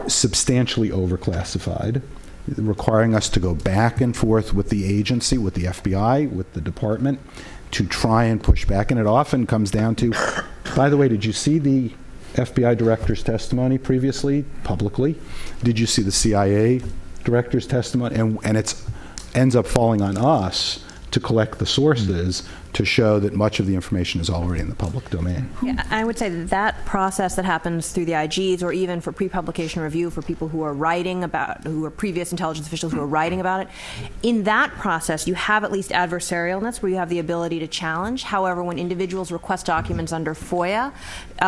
substantially overclassified, requiring us to go back and forth with the agency, with the FBI, with the department, to try and push back. And it often comes down to, by the way, did you see the FBI director's testimony previously, publicly? Did you see the CIA director's testimony? And it ends up falling on us to collect the sources to show that much of the information is already in the public domain. Yeah, I would say that process that happens through the IGs, or even for pre-publication review for people who are writing about, who are previous intelligence officials who are writing about it, in that process you have at least adversarialness where you have the ability to challenge. However, when individuals request documents under FOIA,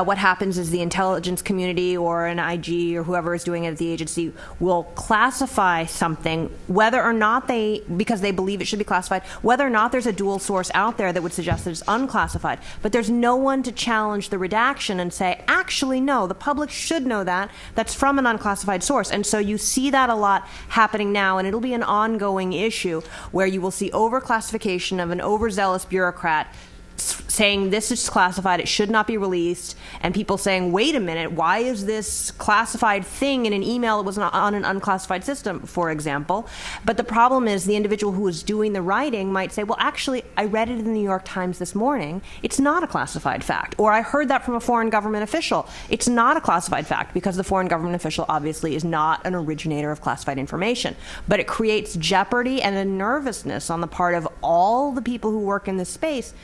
what happens is the intelligence community or an IG or whoever is doing it at the agency will classify something, whether or not because they believe it should be classified, whether or not there's a dual source out there that would suggest that it's unclassified. But there's no one to challenge the redaction and say, actually, no, the public should know that. That's from an unclassified source. And so you see that a lot happening now, and it'll be an ongoing issue where you will see overclassification of an overzealous bureaucrat saying this is classified, it should not be released, and people saying, wait a minute, why is this classified thing in an email that was not on an unclassified system, for example? But the problem is the individual who is doing the writing might say, well, actually, I read it in the New York Times this morning. It's not a classified fact. Or I heard that from a foreign government official. It's not a classified fact, because the foreign government official obviously is not an originator of classified information. But it creates jeopardy and a nervousness on the part of all the people who work in this space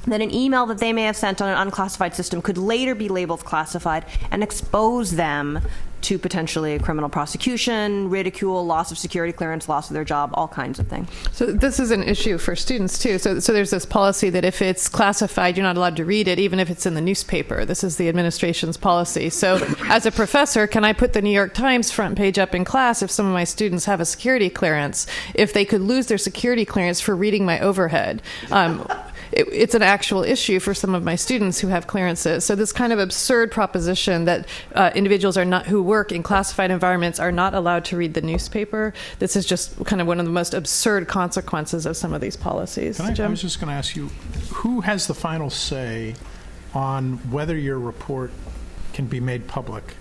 that an email that they may have sent on an unclassified system could later be labeled classified and expose them to potentially a criminal prosecution, ridicule, loss of security clearance, loss of their job, all kinds of things. So this is an issue for students, too. So there's this policy that if it's classified, you're not allowed to read it, even if it's in the newspaper. This is the administration's policy. So as a professor, can I put the New York Times front page up in class if some of my students have a security clearance, if they could lose their security clearance for reading my overhead? It's an actual issue for some of my students who have clearances. So this kind of absurd proposition that individuals who work in classified environments are not allowed to read the newspaper, this is just kind of one of the most absurd consequences of some of these policies. I was just going to ask you, who has the final say on whether your report can be made public?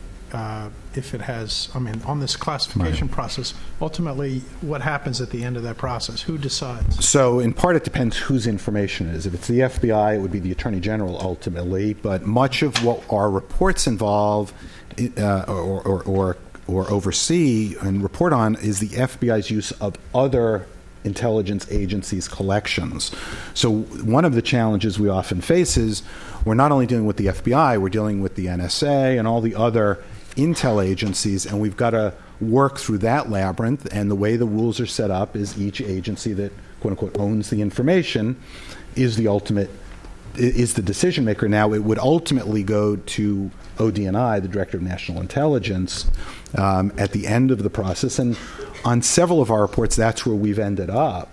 If it has, on this classification process, ultimately, what happens at the end of that process? Who decides? So, in part, it depends whose information it is. If it's the FBI, it would be the Attorney General ultimately. But much of what our reports involve, or oversee and report on, is the FBI's use of other intelligence agencies' collections. So, one of the challenges we often face is we're not only dealing with the FBI, we're dealing with the NSA and all the other intel agencies, and we've got to work through that labyrinth. And the way the rules are set up is each agency that, quote unquote, owns the information is the decision maker. Now, it would ultimately go to ODNI, the Director of National Intelligence, at the end of the process. And on several of our reports, that's where we've ended up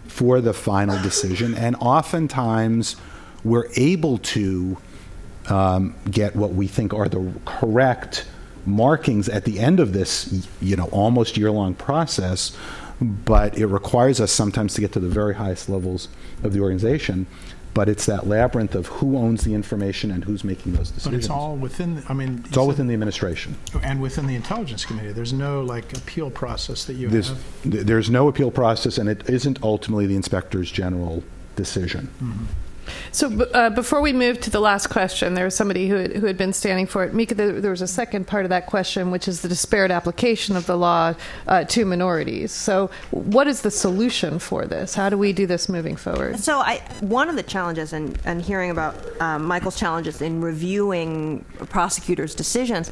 for the final decision. And oftentimes, we're able to get what we think are the correct markings at the end of this, almost year-long process, but it requires us sometimes to get to the very highest levels of the organization. But it's that labyrinth of who owns the information and who's making those decisions. But it's all within, it's all within the administration. And within the intelligence community. There's no, appeal process that you have? There's no appeal process, and it isn't ultimately the Inspectors General decision. Mm-hmm. So before we move to the last question, there was somebody who had been standing for it. Mieke, there was a second part of that question, which is the disparate application of the law to minorities. So what is the solution for this? How do we do this moving forward? So one of the challenges, and hearing about Michael's challenges in reviewing prosecutors' decisions,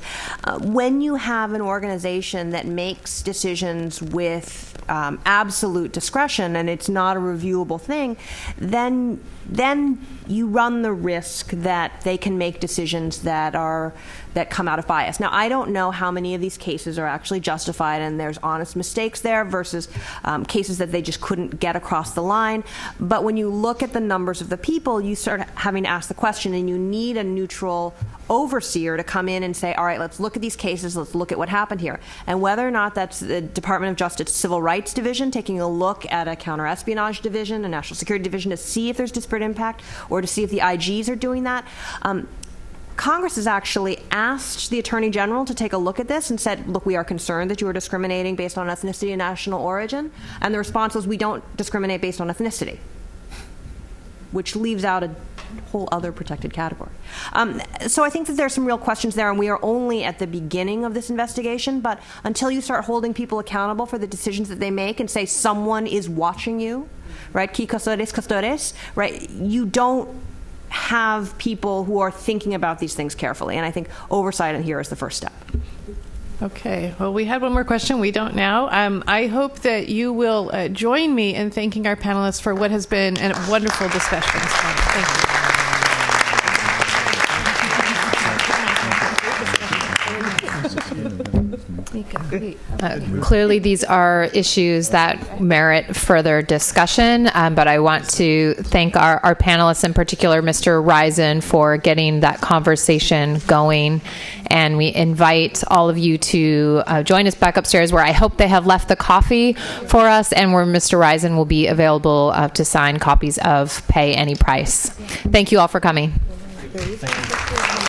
when you have an organization that makes decisions with absolute discretion and it's not a reviewable thing, then you run the risk that they can make decisions that come out of bias. Now, I don't know how many of these cases are actually justified and there's honest mistakes there versus cases that they just couldn't get across the line. But when you look at the numbers of the people, you start having to ask the question, and you need a neutral overseer to come in and say, all right, let's look at these cases, let's look at what happened here. And whether or not that's the Department of Justice Civil Rights Division taking a look at a counterespionage division, a national security division, to see if there's disparate impact, or to see if the IGs are doing that. Congress has actually asked the Attorney General to take a look at this and said, look, we are concerned that you are discriminating based on ethnicity and national origin. And the response was, we don't discriminate based on ethnicity, which leaves out a whole other protected category. So I think that there's some real questions there, and we are only at the beginning of this investigation. But until you start holding people accountable for the decisions that they make and say someone is watching you, right, qui custores, right, you don't have people who are thinking about these things carefully. And I think oversight in here is the first step. Okay. Well, we had one more question. We don't now. I hope that you will join me in thanking our panelists for what has been a wonderful discussion. Thank you. Clearly, these are issues that merit further discussion, but I want to thank our panelists, in particular, Mr. Risen, for getting that conversation going. And we invite all of you to join us back upstairs, where I hope they have left the coffee for us, and where Mr. Risen will be available to sign copies of Pay Any Price. Thank you all for coming.